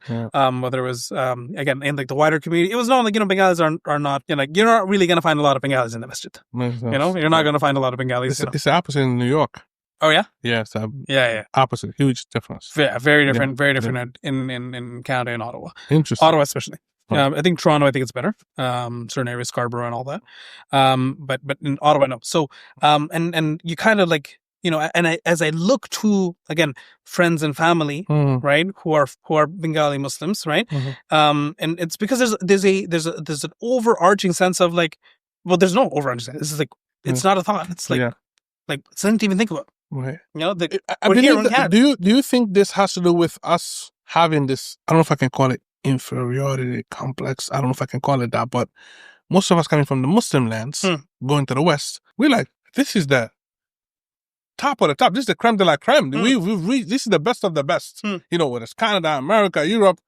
whether it was, again, in like the wider community, it was known like, Bengalis are not, you're not really going to find a lot of Bengalis in the masjid, you're not going to find a lot of Bengalis. It's the opposite in New York. Oh, yeah? Yeah, it's yeah. opposite, huge difference. Yeah, very different in Canada and Ottawa. Interesting. Ottawa especially. I think Toronto, I think it's better. Certain areas, Scarborough and all that. But in Ottawa, no. So, and you kind of like, as I look to, again, friends and family, right, who are Bengali Muslims, right, and it's because there's an overarching sense of like, well, there's no overarching sense. This is like, it's not a thought. It's like, like something to even think about. Right. Do you think this has to do with us having this? I don't know if I can call it inferiority complex. I don't know if I can call it that, but most of us coming from the Muslim lands, going to the West, we're like, this is the top of the top. This is the creme de la creme. We've reached, this is the best of the best. Whether it's Canada, America, Europe.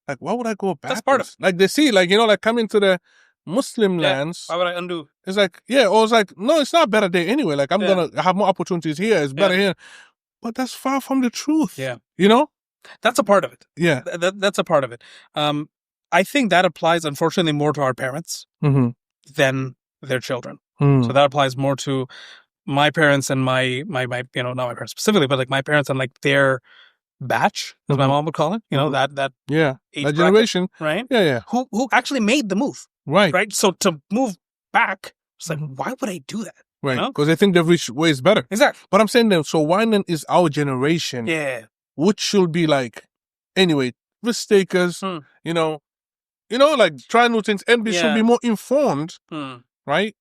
Like, why would I go back? That's part of it. Like, they see, like, like coming to the Muslim lands. Why would I undo? It's like, or it's like, no, it's not better there anyway. Like, I'm going to have more opportunities here. It's better here. But that's far from the truth. Yeah. That's a part of it. Yeah. That's a part of it. I think that applies, unfortunately, more to our parents than their children. So that applies more to my parents and my not my parents specifically, but like my parents and like their batch, as my mom would call it, that age generation, bracket, right? Yeah. Who actually made the move. Right. So to move back, it's like, why would I do that? Right. Because they think they've reached ways better. Exactly. But I'm saying that, so why then is our generation, which should be like, anyway, risk takers, like try new things, and we should be more informed, right?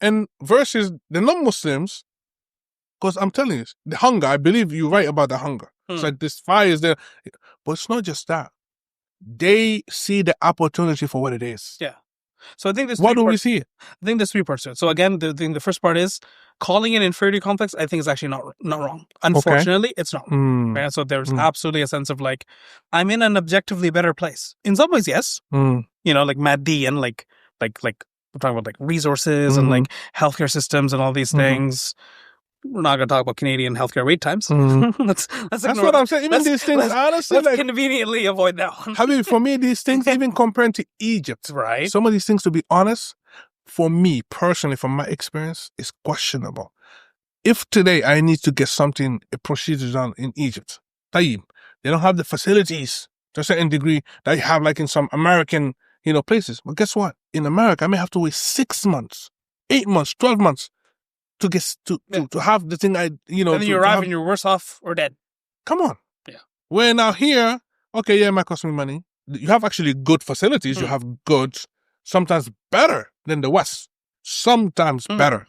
And versus the non-Muslims, because I'm telling you, the hunger, I believe you're right about the hunger. It's like this fire is there. But it's not just that. They see the opportunity for what it is. Yeah. So I think there's What do we see? I think there's 3 parts to it. So again, the first part is calling it inferiority complex. I think is actually not wrong. Unfortunately, it's not. Right? So there's absolutely a sense of like, I'm in an objectively better place. In some ways, yes. Like Maddi and like we're talking about like resources and like healthcare systems and all these things. We're not going to talk about Canadian healthcare wait times. That's what I'm saying. Even these things, honestly, let's conveniently avoid that one. I mean, for me, these things, even comparing to Egypt, right? Some of these things, to be honest, for me personally, from my experience, is questionable. If today I need to get something, a procedure done in Egypt, they don't have the facilities to a certain degree that you have like in some American, places. But guess what? In America, I may have to wait 6 months, 8 months, 12 months. To get to have the thing and then you arrive and you're worse off or dead. Come on. Yeah. Where now here, okay, it might cost me money. You have actually good facilities. You have good, sometimes better than the West. Sometimes better.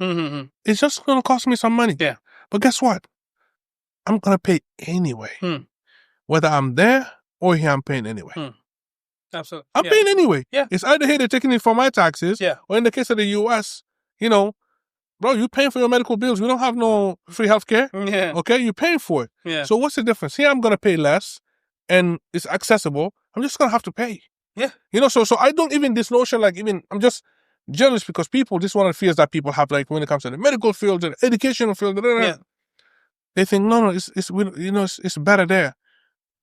It's just going to cost me some money. Yeah. But guess what? I'm going to pay anyway. Whether I'm there or here, I'm paying anyway. Absolutely. I'm paying anyway. Yeah. It's either here they're taking it for my taxes, or in the case of the U.S., bro, you're paying for your medical bills. We don't have no free healthcare. Yeah. Okay, you're paying for it. Yeah. So what's the difference? Here I'm gonna pay less, and it's accessible. I'm just gonna have to pay. Yeah. So I don't even this notion I'm just jealous because people, this is one of the fears that people have, like when it comes to the medical field, the educational field. They think no, it's better there.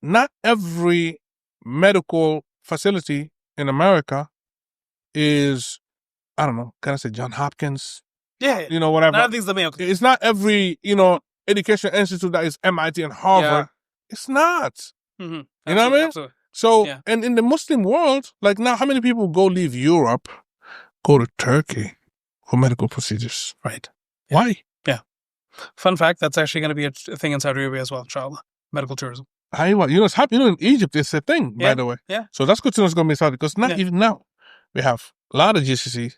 Not every medical facility in America is, I don't know, can I say John Hopkins? Yeah. Whatever. None of these are Mayo. It's not every, education institute that is MIT and Harvard. Yeah. It's not. You know what I mean? Absolutely. So, and in the Muslim world, like now, how many people leave Europe, go to Turkey for medical procedures? Right. Yeah. Why? Yeah. Fun fact, that's actually going to be a thing in Saudi Arabia as well, inshallah. Medical tourism. It's happening. In Egypt, it's a thing, by the way. Yeah. So that's good to know it's going to be Saudi, because not even now. We have a lot of GCC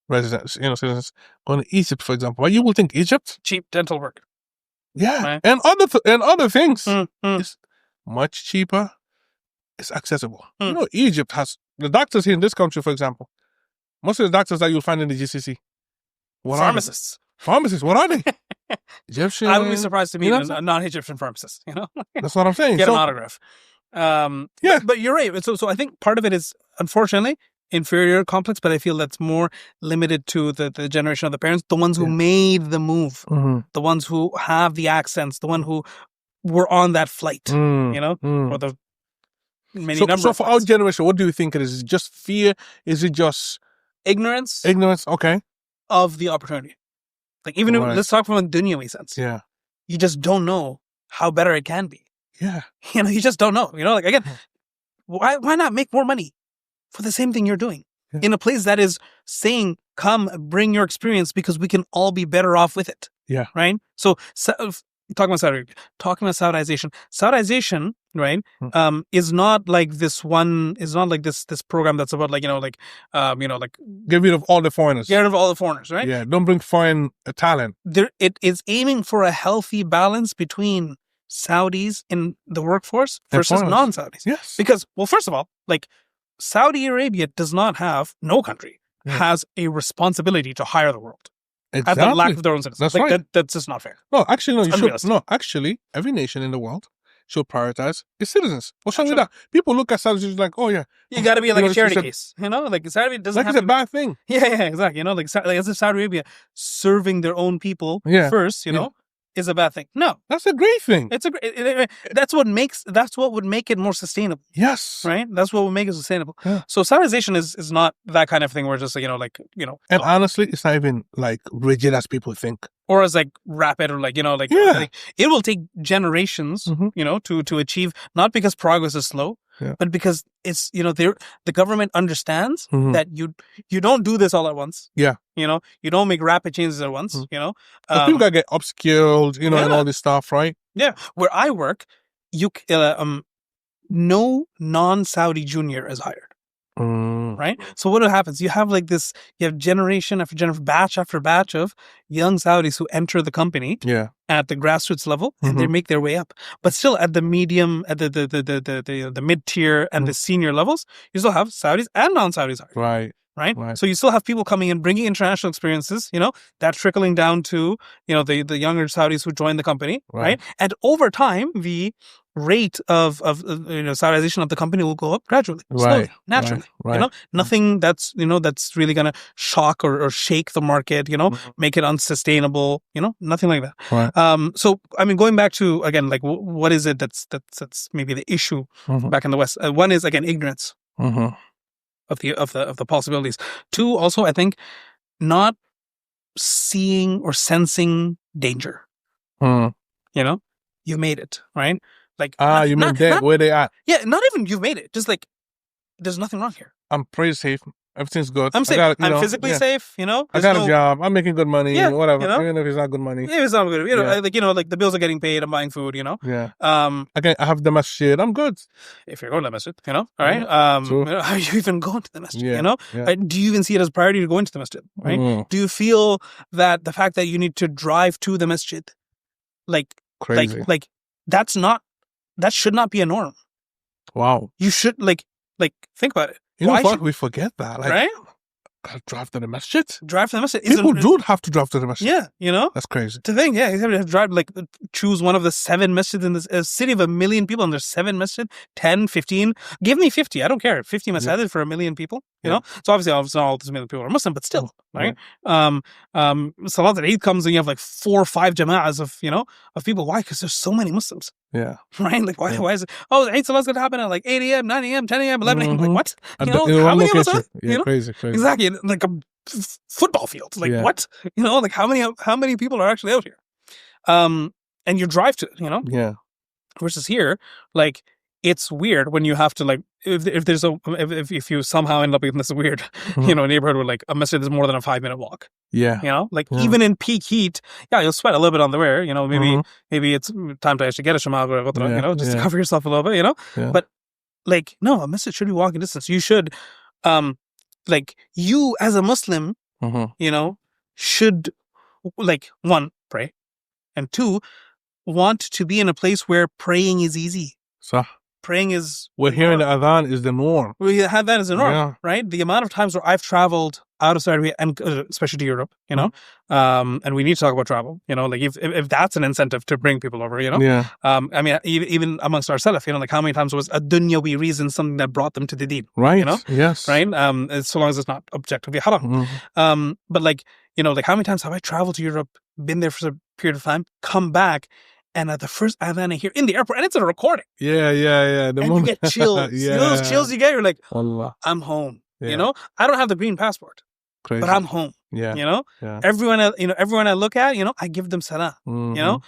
residents, citizens going to Egypt, for example. But you will think Egypt, cheap dental work. yeah, Right. and other things. Mm-hmm. It's much cheaper. It's accessible. Egypt has the doctors here in this country, for example. Most of the doctors that you'll find in the GCC, Pharmacists. Pharmacists, what are they? Egyptian. I would be surprised to meet a non-Egyptian pharmacist. That's what I'm saying. Get an autograph. But you're right. So I think part of it is, unfortunately, inferior complex, but I feel that's more limited to the generation of the parents, the ones who made the move, the ones who have the accents, the one who were on that flight, or the many number. So for our generation, what do you think it is? Is it just fear? Is it just ignorance? Ignorance, okay. Of the opportunity. Like even if, let's talk from a dunyawi sense. Yeah. You just don't know how better it can be. Yeah. You just don't know. Like again, why not make more money for the same thing you're doing in a place that is saying, come bring your experience because we can all be better off with it. Yeah. Right. So talking about Saudization. Saudization, right, is not like this program that's about like get rid of all the foreigners. Get rid of all the foreigners, right? Yeah, don't bring foreign talent. It is aiming for a healthy balance between Saudis in the workforce versus non-Saudis. Yes. Because, well, first of all, like Saudi Arabia does not have, no country has a responsibility to hire the world. Exactly. At the lack of their own citizens. That's like, right. That's just not fair. No, actually, no. It's unrealistic. No, actually, every nation in the world should prioritize its citizens. What's wrong with that? People look at Saudi like, oh yeah, you got to be like a charity case. Like Saudi Arabia doesn't. Like it's a bad thing. Yeah, exactly. Like as if Saudi Arabia serving their own people first, is a bad thing. No, that's a great thing. It's that's what would make it more sustainable. Yes, right. That's what would make it sustainable. Yeah. So Saudization is not that kind of thing where just And honestly, it's not even like rigid as people think, or as like rapid or like it will take generations, to achieve. Not because progress is slow, but because it's the government understands that you don't do this all at once. Yeah. You don't make rapid changes at once. People gotta get upskilled, and all this stuff, right? Yeah. Where I work, no non-Saudi junior is hired. Right? So what happens? You have generation after generation, batch after batch of young Saudis who enter the company at the grassroots level and they make their way up. But still at the medium, at the mid-tier and the senior levels, you still have Saudis and non-Saudis hired. Right? So you still have people coming in, bringing international experiences, that trickling down to, the younger Saudis who join the company, right? And over time, the rate of Saudization of the company will go up gradually, slowly, naturally. Nothing that's that's really gonna shock or shake the market, make it unsustainable, nothing like that. So I mean, going back to again, like what is it that's maybe the issue back in the West? One is again ignorance of the possibilities. Two, also I think not seeing or sensing danger. You made it, right? Like you mean where they at? Yeah, not even you've made it. Just like there's nothing wrong here. I'm pretty safe. Everything's good. I'm safe. I'm physically safe. I got a job. I'm making good money. Whatever. Even if it's not good money. Yeah, it's not good. Like the bills are getting paid. I'm buying food. Yeah. I have the masjid. I'm good. If you're going to the masjid, all right. Are you even going to the masjid? Do you even see it as a priority to go into the masjid? Right. Do you feel that the fact that you need to drive to the masjid, crazy, that should not be a norm. Wow. You should think about it. We forget that. Right? Gotta drive to the masjid. Drive to the masjid. People do have to drive to the masjid. Yeah, That's crazy. To think, you have to drive, choose one of the 7 masjids in this city of 1 million people, and there's 7 masjid, 10, 15. Give me 50. I don't care. 50 masjid for 1 million people. So obviously, not all these million people are Muslim, but still, right? Salat al-Eid comes and you have 4 or 5 jama'ahs of people. Why? Because there's so many Muslims. Yeah. Right? Why is it? Oh, the Eid Salat's going to happen at 8 a.m., 9 a.m., 10 a.m., 11 a.m. What? How many of us? Crazy. Exactly. Like a football field. What? How many people are actually out here? And you drive to it, Yeah. Versus here, it's weird when you have to if you somehow end up in this weird, neighborhood where a masjid is more than a 5-minute walk. Yeah. Even in peak heat, you'll sweat a little bit on the way. Maybe it's time to actually get a shamal, just to cover yourself a little bit, But no, a masjid should be walking distance. You should, like you as a Muslim, you know, should like one, pray, and two, want to be in a place where praying is easy. So praying is we're hearing the adhan is the norm. We have that as a norm, right? The amount of times where I've traveled out of Saudi Arabia and especially to Europe, you know, and we need to talk about travel, you know, like if that's an incentive to bring people over, you know, I mean, even amongst ourselves, you know, like how many times was a dunyawi reason something that brought them to the deen, right? You know, yes, right. So long as it's not objectively haram. But like, you know, like how many times have I traveled to Europe, been there for a period of time, come back, and at the first adhan I hear in the airport, and it's a recording. Yeah. The and you get chills. You know those chills you get? You're like, Allah. I'm home. You know, I don't have the green passport, but I'm home. You know, everyone I look at, you know, I give them salam. You know,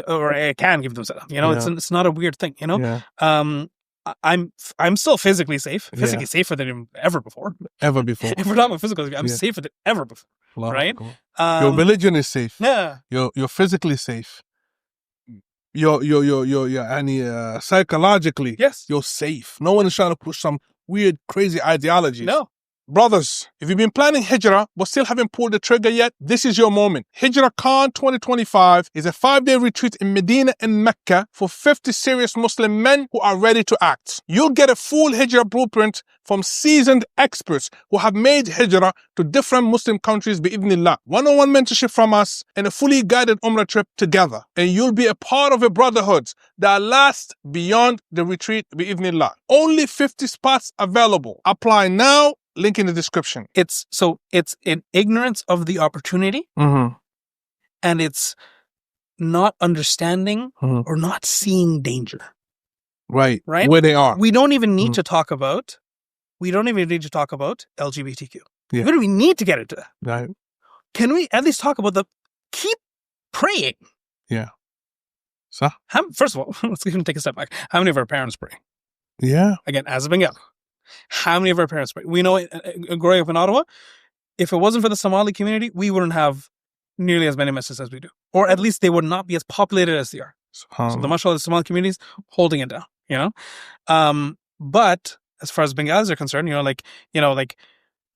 or I can give them salam. You know, it's not a weird thing. You know, I'm still physically safe, safer than ever before. If we're talking about physical safety, I'm safer than ever before. Allah, right? Your religion is safe. Yeah. You're physically safe. You're psychologically, yes, you're safe. No one is trying to push some weird, crazy ideologies. No. Brothers, if you've been planning Hijrah but still haven't pulled the trigger yet, this is your moment. Hijrah Con 2025 is a 5-day retreat in Medina and Mecca for 50 serious Muslim men who are ready to act. You'll get a full Hijrah blueprint from seasoned experts who have made Hijrah to different Muslim countries bi'idhnillah. One-on-one mentorship from us and a fully guided Umrah trip together. And you'll be a part of a brotherhood that lasts beyond the retreat bi'idhnillah. Only 50 spots available. Apply now. Link in the description. It's in ignorance of the opportunity, and it's not understanding or not seeing danger. Right. Where they are. We don't even need to talk about. We don't even need to talk about LGBTQ. Yeah. We don't even need to get into that. Right. Can we at least talk about keep praying? Yeah. So first of all, let's even take a step back. How many of our parents pray? Yeah. Again, as a Bengali. How many of our parents pray? We know, growing up in Ottawa, if it wasn't for the Somali community, we wouldn't have nearly as many masjids as we do. Or at least they would not be as populated as they are. So the mashallah, the Somali community is holding it down, you know? But as far as Bengalis are concerned, you know, like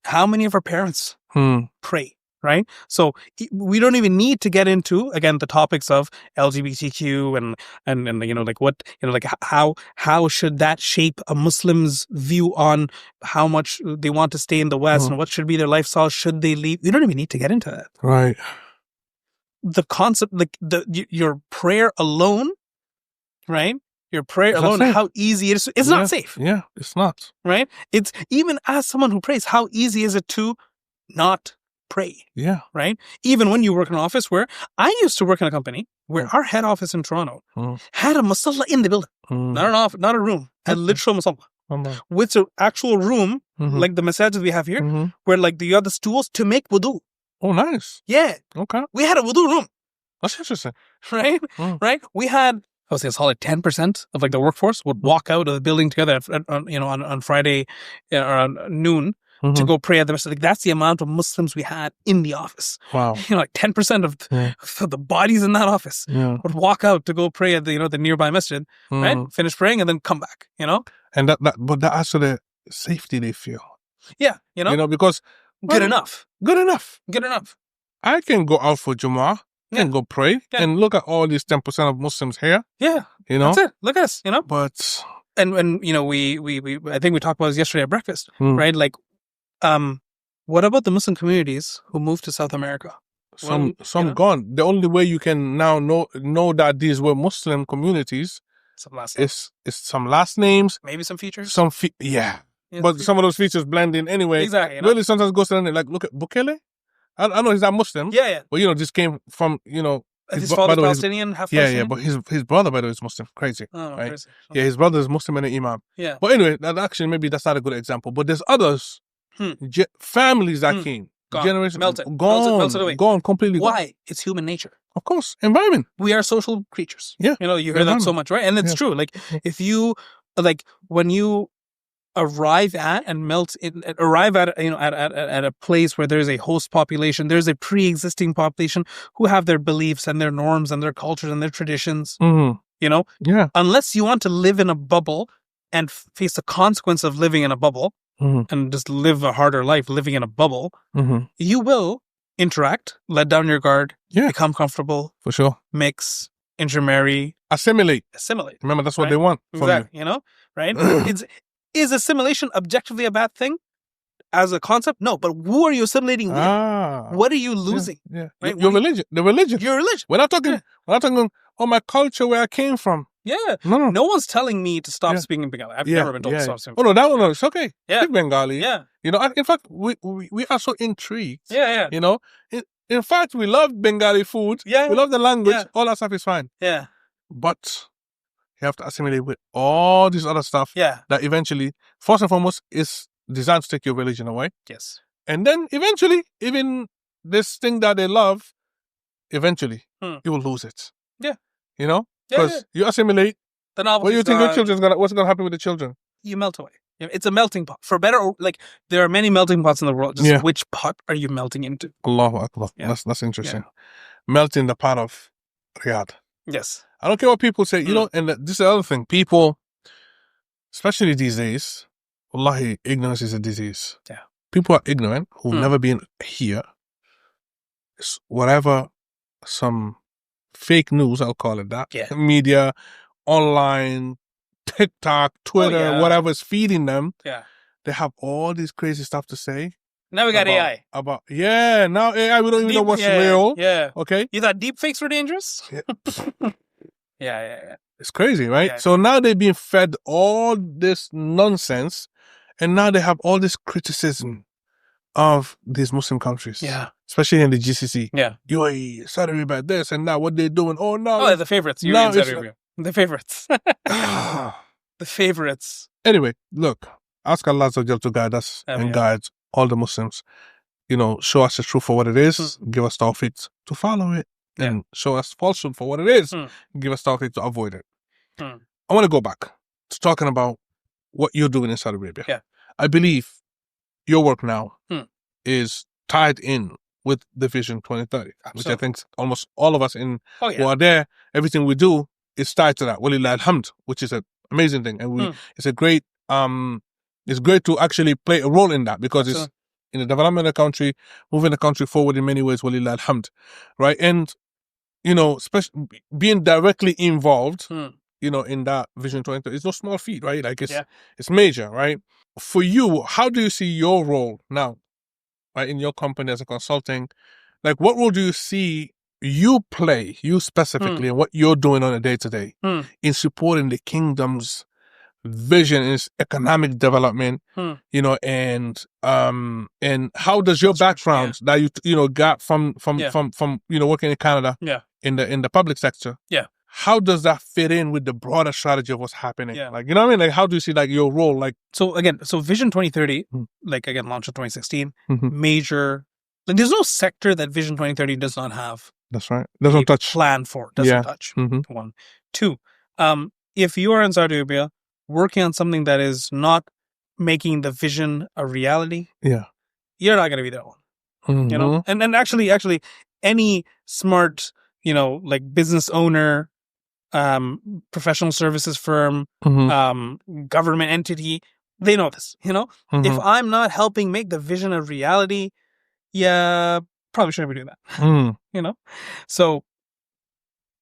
how many of our parents pray? Right? So we don't even need to get into, again, the topics of LGBTQ and you know, like what, you know, like how should that shape a Muslim's view on how much they want to stay in the West and what should be their lifestyle, should they leave? We don't even need to get into that. Right. The concept, like your prayer alone, right? Your prayer alone, how easy it is. It's not safe. Yeah, it's not. Right? It's even as someone who prays, how easy is it to not pray? Yeah. Right? Even when you work in an office where I used to work in a company where our head office in Toronto had a masalla in the building. Not an office, not a room, a literal masalla. With an actual room, like the masajid we have here, where like you have the stools to make wudu. Oh, nice. Yeah. Okay. We had a wudu room. That's interesting. Right? Right? We had, I would say it's all like 10% of like the workforce would walk out of the building together on Friday or on noon to go pray at the masjid. Like that's the amount of Muslims we had in the office. Wow. You know, like 10% of the bodies in that office would walk out to go pray at the nearby masjid, right? Finish praying and then come back, you know? And but that adds to the safety they feel. Yeah, you know? Because Good enough. I can go out for Jumu'ah and go pray and look at all these 10% of Muslims here. Yeah. You know? That's it. Look at us, you know? But and you know, we I think we talked about this yesterday at breakfast, right? Like what about the Muslim communities who moved to South America? Some gone. The only way you can now know that these were Muslim communities is some last names, maybe some features. But some of those features blend in anyway. Exactly. You know? Really, sometimes goes to like look at Bukele. I know he's not Muslim. Yeah. But this came from his father's Palestinian, half Palestinian. Yeah. But his brother, by the way, is Muslim. Crazy. Oh, right? crazy. Okay. Yeah, his brother is Muslim and an imam. Yeah. But anyway, maybe that's not a good example. But there's others, families that came, generations melted away, gone completely. Why? Gone. It's human nature. Of course, environment. We are social creatures. Yeah. You hear that so much, right? And it's true. Like if you when you arrive at a place where there's a host population, there's a pre-existing population who have their beliefs and their norms and their cultures and their traditions. You know, unless you want to live in a bubble and face the consequence of living in a bubble, and just live a harder life, living in a bubble, you will interact, let down your guard, become comfortable, for sure, mix, intermarry, assimilate. Remember, that's what they want from you. You know, right? Is assimilation objectively a bad thing as a concept? No, but who are you assimilating with? What are you losing? Right? Your religion. The religion. Your religion. We're not talking. My culture, where I came from. Yeah. No one's telling me to stop speaking Bengali. I've never been told to stop speaking Bengali. Oh, no, that one, no, it's okay. Yeah. Speak Bengali. Yeah. You know, in fact, we are so intrigued. Yeah. You know, in fact, we love Bengali food. Yeah. We love the language. Yeah. All that stuff is fine. Yeah. But you have to assimilate with all this other stuff. Yeah. That eventually, first and foremost, is designed to take your religion away. Yes. And then eventually, even this thing that they love, eventually, you will lose it. Yeah. You know? Because you assimilate. The novelty. What do you think your children's what's going to happen with the children? You melt away. It's a melting pot. For better or there are many melting pots in the world. Just which pot are you melting into? Allahu Akbar. Yeah. That's interesting. Yeah. Melting the pot of Riyadh. Yes. I don't care what people say. You know, and this is the other thing. People, especially these days, wallahi, ignorance is a disease. Yeah. People are ignorant who've never been here. It's whatever some fake news, I'll call it that. Yeah. Media, online, TikTok, Twitter, whatever is feeding them. Yeah. They have all this crazy stuff to say. Now we got AI. Now AI, we don't even know what's real. Yeah. Okay. You thought deep fakes were dangerous? Yeah. yeah. It's crazy, right? Yeah. So now they're being fed all this nonsense, and now they have all this criticism of these Muslim countries. Yeah. Especially in the GCC. Yeah. UAE, Saudi Arabia, this and that, what they're doing. Oh, no. Oh, the favorites. UAE and Saudi Arabia. The favorites. The favorites. Anyway, look, ask Allah to guide us and guide all the Muslims. You know, show us the truth for what it is. Give us tawfiq to follow it. And show us falsehood for what it is. Give us tawfiq to avoid it. I want to go back to talking about what you're doing in Saudi Arabia. Yeah. I believe your work now is tied in with the Vision 2030, which I think almost all of us who are there, everything we do is tied to that. Walillah alhamd, which is an amazing thing. And it's a great, it's great to actually play a role in that because it's in the development of the country, moving the country forward in many ways, walillah alhamd, right? And, you know, being directly involved, you know, in that Vision 2030, it's no small feat, right? Like it's major, right? For you, how do you see your role now, right, in your company as a consulting? Like, what role do you see you play, you specifically, and what you're doing on a day-to-day in supporting the kingdom's vision, its economic development, you know, and how does your background that you know got from you know working in Canada, in the public sector, how does that fit in with the broader strategy of what's happening? Like, you know what I mean? Like, how do you see like your role? Like, so Vision 2030, like again, launched in 2016, major. Like, there's no sector that Vision 2030 does not have. That's right. Doesn't touch. Plan for. Doesn't touch. 1. 2. If you are in Saudi Arabia working on something that is not making the vision a reality, you're not going to be that one. You know, and actually, any smart, you know, like business owner, professional services firm, government entity, they know this. You know, if I'm not helping make the vision a reality, probably shouldn't be doing that. You know, so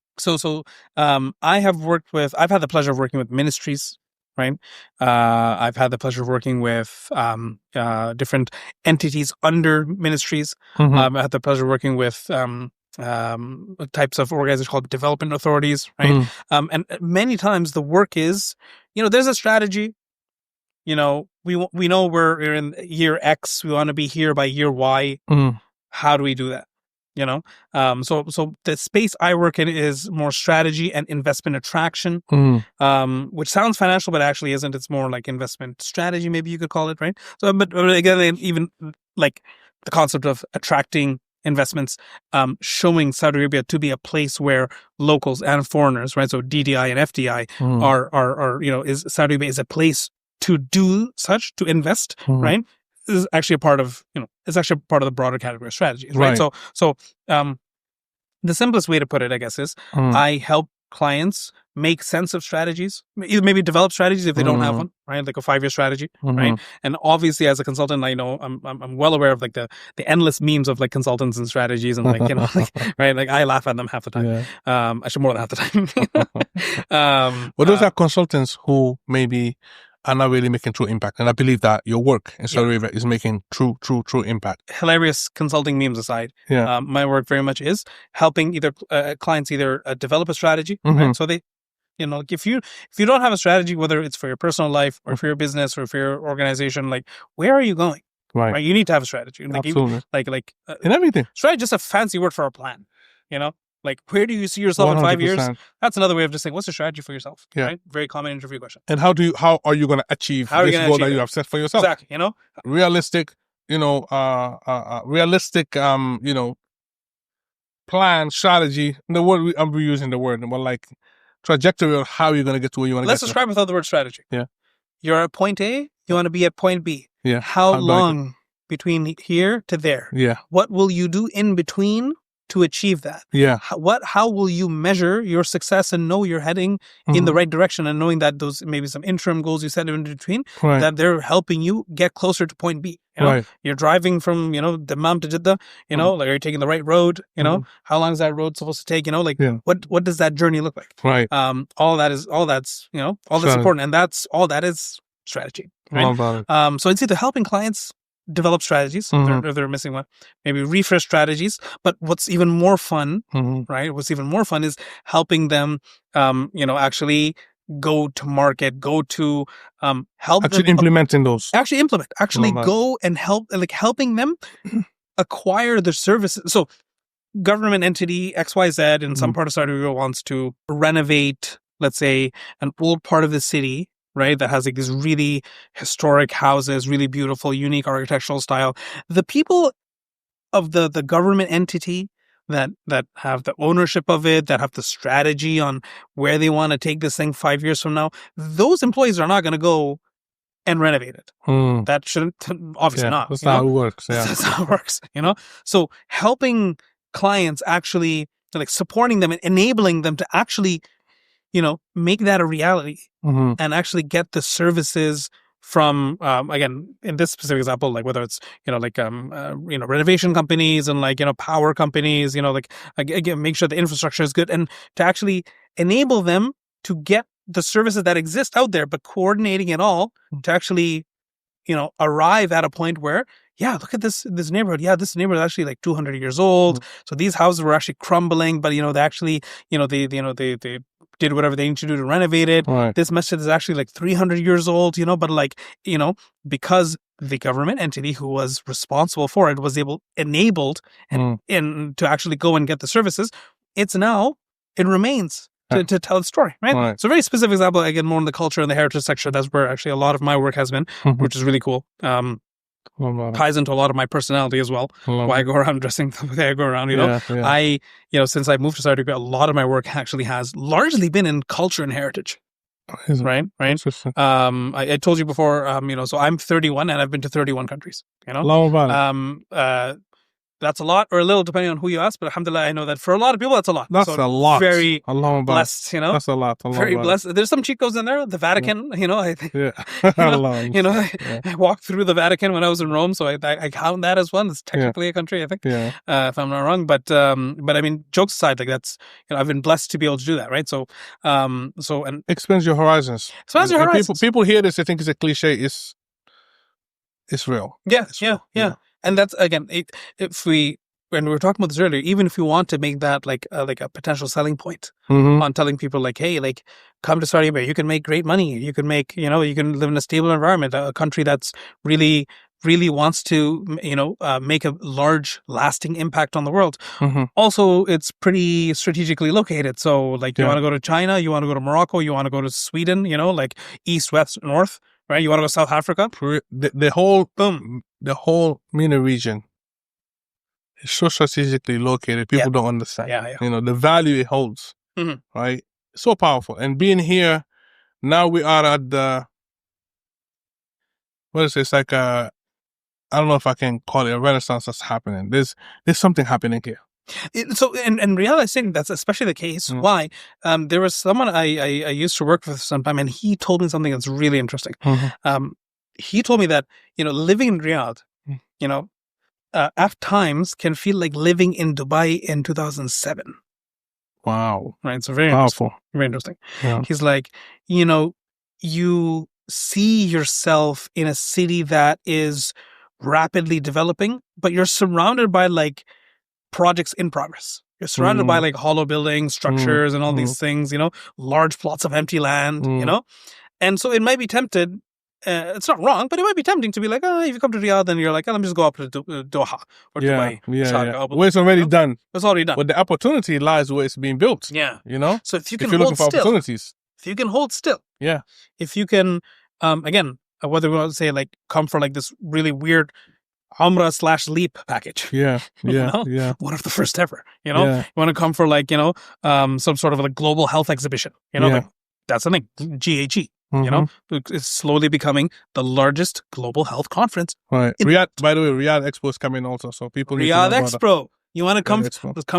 I've had the pleasure of working with ministries, right? I've had the pleasure of working with different entities under ministries. I've had the pleasure of working with types of organizations called development authorities, right? And many times the work is, you know, there's a strategy. You know, we know we're in year X. We want to be here by year Y. How do we do that? You know, so the space I work in is more strategy and investment attraction, which sounds financial, but actually isn't. It's more like investment strategy, maybe you could call it, right? So, but again, even like the concept of attracting investments, showing Saudi Arabia to be a place where locals and foreigners, right? So DDI and FDI are you know, Saudi Arabia is a place to do such, to invest, right? This is actually a part of, you know, it's actually part of the broader category of strategies, right? So the simplest way to put it, I guess, is I help clients make sense of strategies, either maybe develop strategies if they don't have one, right? Like a 5-year strategy, right? And obviously, as a consultant, I know I'm well aware of like the endless memes of like consultants and strategies, and like like, right, like I laugh at them half the time. Actually, more than half the time. Well, those are consultants who maybe are not really making true impact, and I believe that your work in Saudi Arabia is making true impact. Hilarious consulting memes aside, my work very much is helping either clients either develop a strategy, right? So they, like if you don't have a strategy, whether it's for your personal life or for your business or for your organization, like where are you going? Right? You need to have a strategy. Like, absolutely. In everything. Strategy is just a fancy word for a plan. Like, where do you see yourself 100%. In 5 years? That's another way of just saying, what's the strategy for yourself? Right? Very common interview question. And how are you going to achieve this goal that you have set for yourself? Exactly. Realistic, plan, strategy. The word I'm reusing the word, but like trajectory of how you're going to get to where you want to get. Let's describe without the word strategy. You're at point A, you want to be at point B. How long between here to there? What will you do in between to achieve that? How will you measure your success and know you're heading in the right direction, and knowing that those maybe some interim goals you set in between, that they're helping you get closer to point B. You're driving from, Dammam to Jeddah, like are you taking the right road? How long is that road supposed to take? What does that journey look like? All that's important, and that is strategy. Right? So it's either helping clients develop strategies if they're missing one, maybe refresh strategies. But what's even more fun, right? What's even more fun is helping them, actually go to market, help actually them implementing those. Actually go and help, like helping them acquire the services. So government entity XYZ in some part of Saudi Arabia wants to renovate, let's say, an old part of the city, right, that has like these really historic houses, really beautiful, unique architectural style. The people of the government entity that have the ownership of it, that have the strategy on where they want to take this thing 5 years from now, those employees are not going to go and renovate it. That shouldn't, obviously not. That's not how it works. That's how it works, So helping clients, actually like supporting them and enabling them to actually make that a reality and actually get the services from, again, in this specific example, like whether it's, renovation companies and like, power companies, like, again, make sure the infrastructure is good, and to actually enable them to get the services that exist out there, but coordinating it all to actually, arrive at a point where, look at this neighborhood. This neighborhood is actually like 200 years old. So these houses were actually crumbling, but they actually, they did whatever they need to do to renovate it. This masjid is actually like 300 years old, but like, because the government entity who was responsible for it was enabled and to actually go and get the services, it remains to tell the story, right? So very specific example, again, more in the culture and the heritage sector. That's where actually a lot of my work has been, which is really cool. Ties into a lot of my personality as well. Why I go around dressing the way I go around, I, since I moved to Saudi Arabia, a lot of my work actually has largely been in culture and heritage. Right. I told you before, so I'm 31 and I've been to 31 countries, that's a lot or a little depending on who you ask, but alhamdulillah, I know that for a lot of people that's a lot. That's a lot. Very blessed, That's a lot. Very blessed. There's some cheat codes in there. The Vatican, I think. I walked through the Vatican when I was in Rome, so I count that as one. It's technically a country, I think. If I'm not wrong, but I mean, jokes aside, like that's I've been blessed to be able to do that, right? So and expands your horizons. Expands your horizons. People hear this, they think it's a cliche. It's real. Yeah. And that's, again, when we were talking about this earlier, even if you want to make that like a potential selling point on telling people like, hey, like come to Saudi Arabia, you can make great money. You can make, you can live in a stable environment, a country that's really, really wants to, make a large lasting impact on the world. Also, it's pretty strategically located. So like you want to go to China, you want to go to Morocco, you want to go to Sweden, like east, west, north. Right, you want to go to South Africa? The whol MENA region is so strategically located. People don't understand. The value it holds. Right, so powerful. And being here now, we are at the it's like I don't know if I can call it a renaissance that's happening. There's something happening here. So in Riyadh, I think that's especially the case. Why? There was someone I used to work with sometime, and he told me something that's really interesting. He told me that, living in Riyadh, at times can feel like living in Dubai in 2007. Wow. Right. So very powerful. Interesting. Very interesting. Yeah. He's like, you see yourself in a city that is rapidly developing, but you're surrounded by like projects in progress. You're surrounded by like hollow buildings, structures, and all these things, large plots of empty land, and so it might be tempted. It's not wrong, but it might be tempting to be like, if you come to Riyadh, then you're like, let me just go up to Doha or Dubai. Where it's already done. It's already done. But the opportunity lies where it's being built. Yeah. So if you're looking for opportunities. If you can hold still. Yeah. If you can, again, whether we want to say like come for like this really weird Umrah/Leap package. Yeah. One of the first ever. You want to come for like, some sort of like global health exhibition. Like, that's the thing. GHE. It's slowly becoming the largest global health conference. Right. Riyadh, by the way, Riyadh Expo is coming also, so people need Riyadh to know Expo. You want to come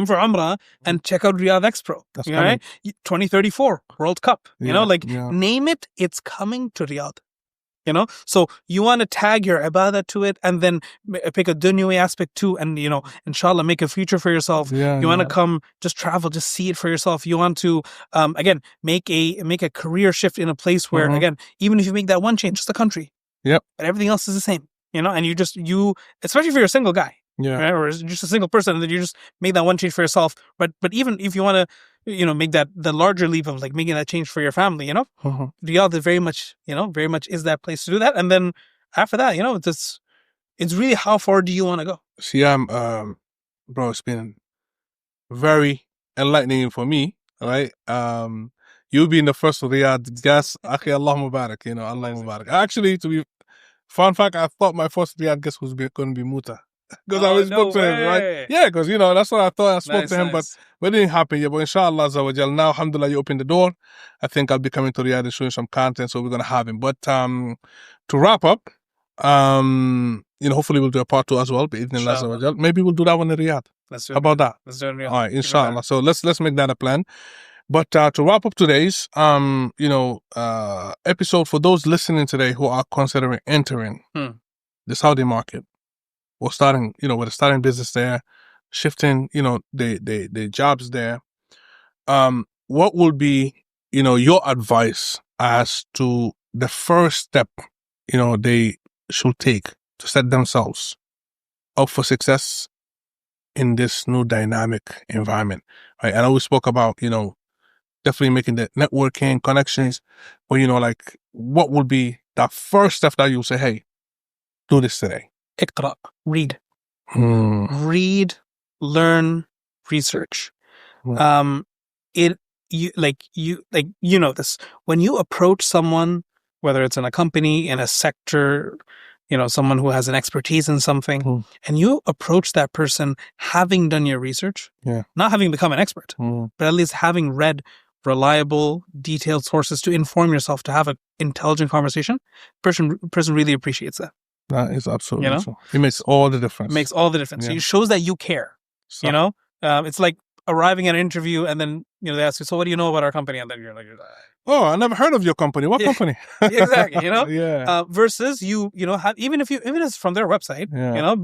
for Umrah and check out Riyadh Expo. That's coming. 2034 World Cup. Name it, it's coming to Riyadh. So you want to tag your ibadah to it and then pick a dunyawi aspect too, and inshallah make a future for yourself. You want to come, just travel, just see it for yourself. You want to again make a career shift in a place where again, even if you make that one change, just the country. Yep. But everything else is the same. And you especially if you're a single guy. Yeah. Right? Or just a single person, and then you just make that one change for yourself. But even if you want to make that the larger leap of like making that change for your family, Riyadh is very much is that place to do that. And then after that, it's really how far do you want to go? Syam, bro, it's been very enlightening for me, right? You being the first Riyadh guest, Akhi Allah Mubarak, Allah Mubarak. Actually, fun fact, I thought my first Riyadh guest was going to be Muta. Because I spoke to him, right? Yeah, because, that's what I thought. I spoke to him, but it didn't happen yet. But inshallah, Azawajal, now, alhamdulillah, you opened the door. I think I'll be coming to Riyadh and showing some content, so we're going to have him. But to wrap up, hopefully we'll do a part 2 as well. Maybe we'll do that one in Riyadh. Let's do it. How about that? Let's do it in Riyadh. All right, inshallah. So let's make that a plan. But to wrap up today's, episode for those listening today who are considering entering the Saudi market, or starting, with a starting business there, shifting, the jobs there. What would be, your advice as to the first step, they should take to set themselves up for success in this new dynamic environment, right? I know we spoke about, definitely making the networking connections, but, what would be that first step that you'll say, hey, do this today? Iqra, read. Read, learn, research. This. When you approach someone, whether it's in a company, in a sector, someone who has an expertise in something, and you approach that person having done your research, not having become an expert, but at least having read reliable, detailed sources to inform yourself, to have an intelligent conversation, person really appreciates that. That is absolutely true. It makes all the difference. Makes all the difference. Yeah. It shows that you care. It's like arriving at an interview and then they ask you, so what do you know about our company? And then you're like, oh, I never heard of your company. What company? Exactly. Yeah. Versus you have even if it's from their website,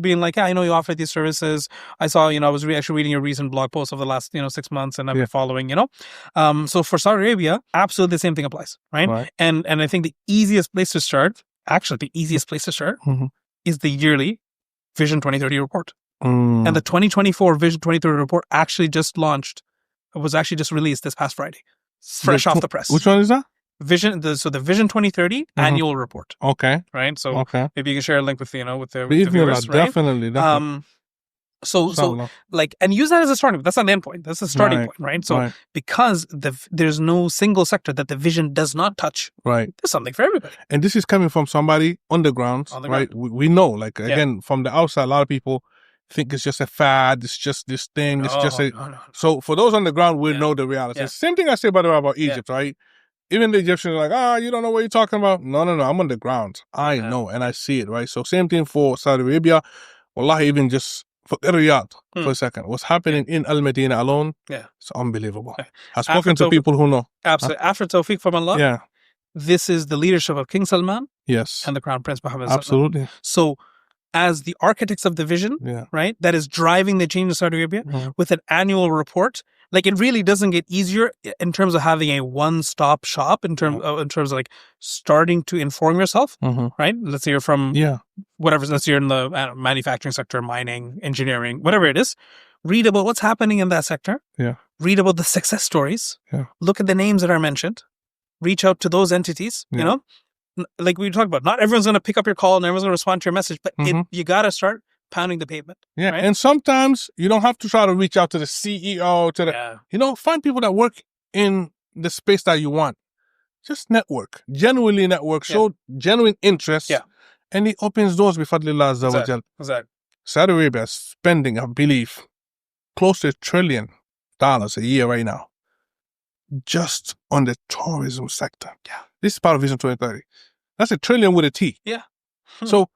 being like, I know you offer these services. I saw, I was actually reading your recent blog post over the last 6 months, and I've been following. So for Saudi Arabia, absolutely the same thing applies, right? And I think the easiest place to start. Actually, the easiest place to start is the yearly Vision 2030 report. And the 2024 Vision 2030 report actually just launched. It was actually just released this past Friday. Fresh off the press. Which one is that? The Vision 2030 annual report. Okay. Right? So maybe you can share a link with, with the viewers, right? Definitely. So and use that as a starting point. That's not the end point. That's the starting point, right? So because there's no single sector that the vision does not touch, right? There's something for everybody. And this is coming from somebody on the ground, right? We know, again, from the outside, a lot of people think it's just a fad. It's just this thing. It's just a... No. So for those on the ground, we know the reality. Yeah. Same thing I say about Egypt, right? Even the Egyptians are like, you don't know what you're talking about. No, I'm on the ground. I know, and I see it, right? So same thing for Saudi Arabia. Wallahi, even just forget Riyadh for a second. What's happening in Al-Madinah alone, it's unbelievable. I've spoken to people who know. Absolutely. After Tawfiq from Allah, this is the leadership of King Salman and the Crown Prince Mohammed. Absolutely. So, as the architects of the vision, right, that is driving the change in Saudi Arabia with an annual report, like it really doesn't get easier in terms of having a one-stop shop in terms of like starting to inform yourself, right? Let's say you're from whatever, let's say you're in the manufacturing sector, mining, engineering, whatever it is. Read about what's happening in that sector. Read about the success stories. Look at the names that are mentioned. Reach out to those entities, you know? Like we talked about, not everyone's going to pick up your call and everyone's going to respond to your message, but you got to start pounding the pavement. Right? Right? And sometimes you don't have to try to reach out to the CEO, to the, you know, find people that work in the space that you want. Just network, genuinely network, show genuine interest, and it opens doors bifadlillah azza wa jal. Exactly. Saudi Arabia is spending, I believe, close to $1 trillion a year right now, just on the tourism sector. This is part of Vision 2030. That's $1 trillion with a T. So,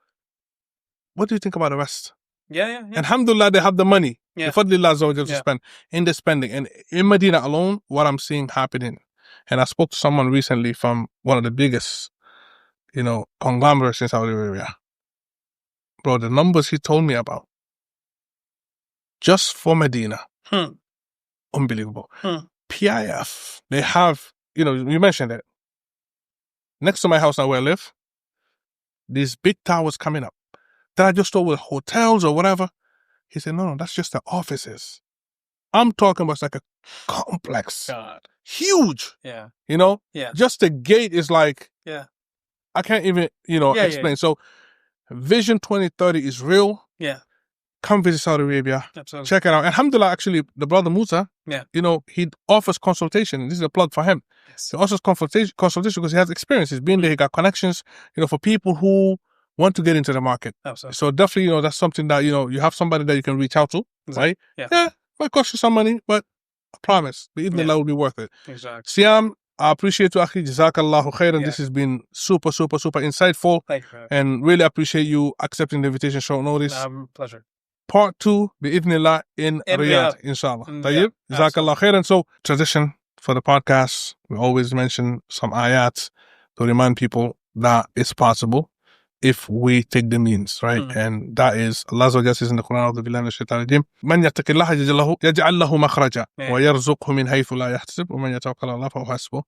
what do you think about the rest? Alhamdulillah, they have the money. Bifadlillah azza wa jal to spend in the spending. And in Medina alone, what I'm seeing happening. And I spoke to someone recently from one of the biggest, you know, conglomerates in Saudi Arabia. Bro, the numbers he told me about, just for Medina, unbelievable. PIF, they have, you know, you mentioned it. Next to my house now where I live, these big towers coming up that I just thought were hotels or whatever. He said, no, that's just the offices. I'm talking about like a complex. Huge. You know? Just the gate is like, I can't even, you know, explain. So Vision 2030 is real. Come visit Saudi Arabia. Absolutely. Check it out. Alhamdulillah, actually, the brother Musa, you know, he offers consultation. This is a plug for him. He offers consultation because he has experience. He's been there. He got connections, you know, for people who want to get into the market. Absolutely. So definitely, you know, that's something that, you know, you have somebody that you can reach out to, right? Might cost you some money, but I promise, the evening will be worth it. Syam, I appreciate you, Akhi. Jazakallahu khairan. This has been super, super, super insightful. Thank you. And really appreciate you accepting the invitation, short notice. Pleasure. Part 2, bi'idhnillah, in Riyadh, inshallah. Tayyib, Jazakallah khairan. So, tradition for the podcast, we always mention some ayat to remind people that it's possible if we take the means, right? And that is, Allah Azza wa Jalla says in the Quran, أعوذ بالله من الشيطان الرجيم, من يتق الله يجعل له مخرجا ويرزقه من حيث لا يحتسب ومن يتوكل على الله فهو حسبه.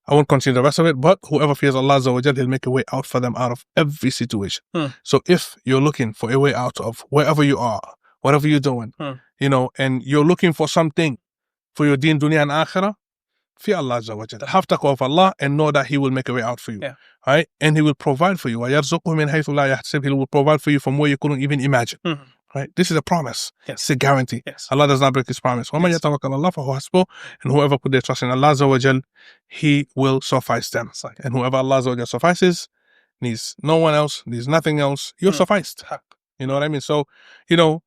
I won't continue the rest of it, but whoever fears Allah Azza wa Jalla, He'll make a way out for them out of every situation. So if you're looking for a way out of wherever you are, whatever you're doing, you know, and you're looking for something for your deen, dunya and akhirah, fear Allah Azza wa Jalla. Have taqwa of Allah and know that He will make a way out for you. Right? And He will provide for you. وَيَرْزُقُهُ مِنْ حَيْثُ لَا يَحْتَسِبُ. He will provide for you from where you couldn't even imagine. Right? This is a promise. It's a guarantee. Allah does not break His promise. وَمَنْ يَتَوَكَّلَ عَلَى اللَّهِ فَهُوَ حَسْبُهُ. And whoever put their trust in Allah Azza wa Jalla, He will suffice them. And whoever Allah Azza wa Jalla suffices, needs no one else, needs nothing else, you're sufficed. You know what I mean? So, you know,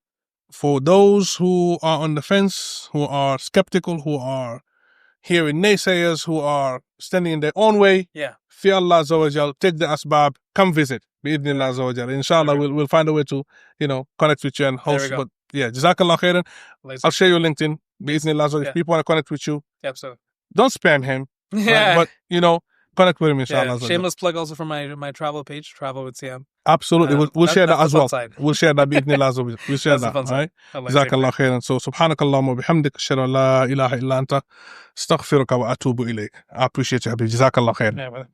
for those who are on the fence, who are skeptical, who are hearing naysayers, who are standing in their own way, fear Allah Azza wa Jal, take the asbab, come visit. Bi'idhnillah Azza wa Jal. Inshallah, we'll find a way to, you know, connect with you and host. But yeah, Jazakallah khairan. I'll share your LinkedIn. Bi'idhnillah Azza wa Jal. If people want to connect with you, don't spam him. Right? But, you know, connect with him, inshallah. Shameless plug also for my travel page, Travel with Syam. Absolutely. We'll share that as well. We'll share that. Bi'idhnillah Azza wa Jal. We'll share that. Right? Jazakallah khairan. So, subhanakallahumma bihamdik, ashhadu an la ilaha illa anta, astaghfiruka wa atubu ilayk. I appreciate you, Habib. Jazakallah khairan.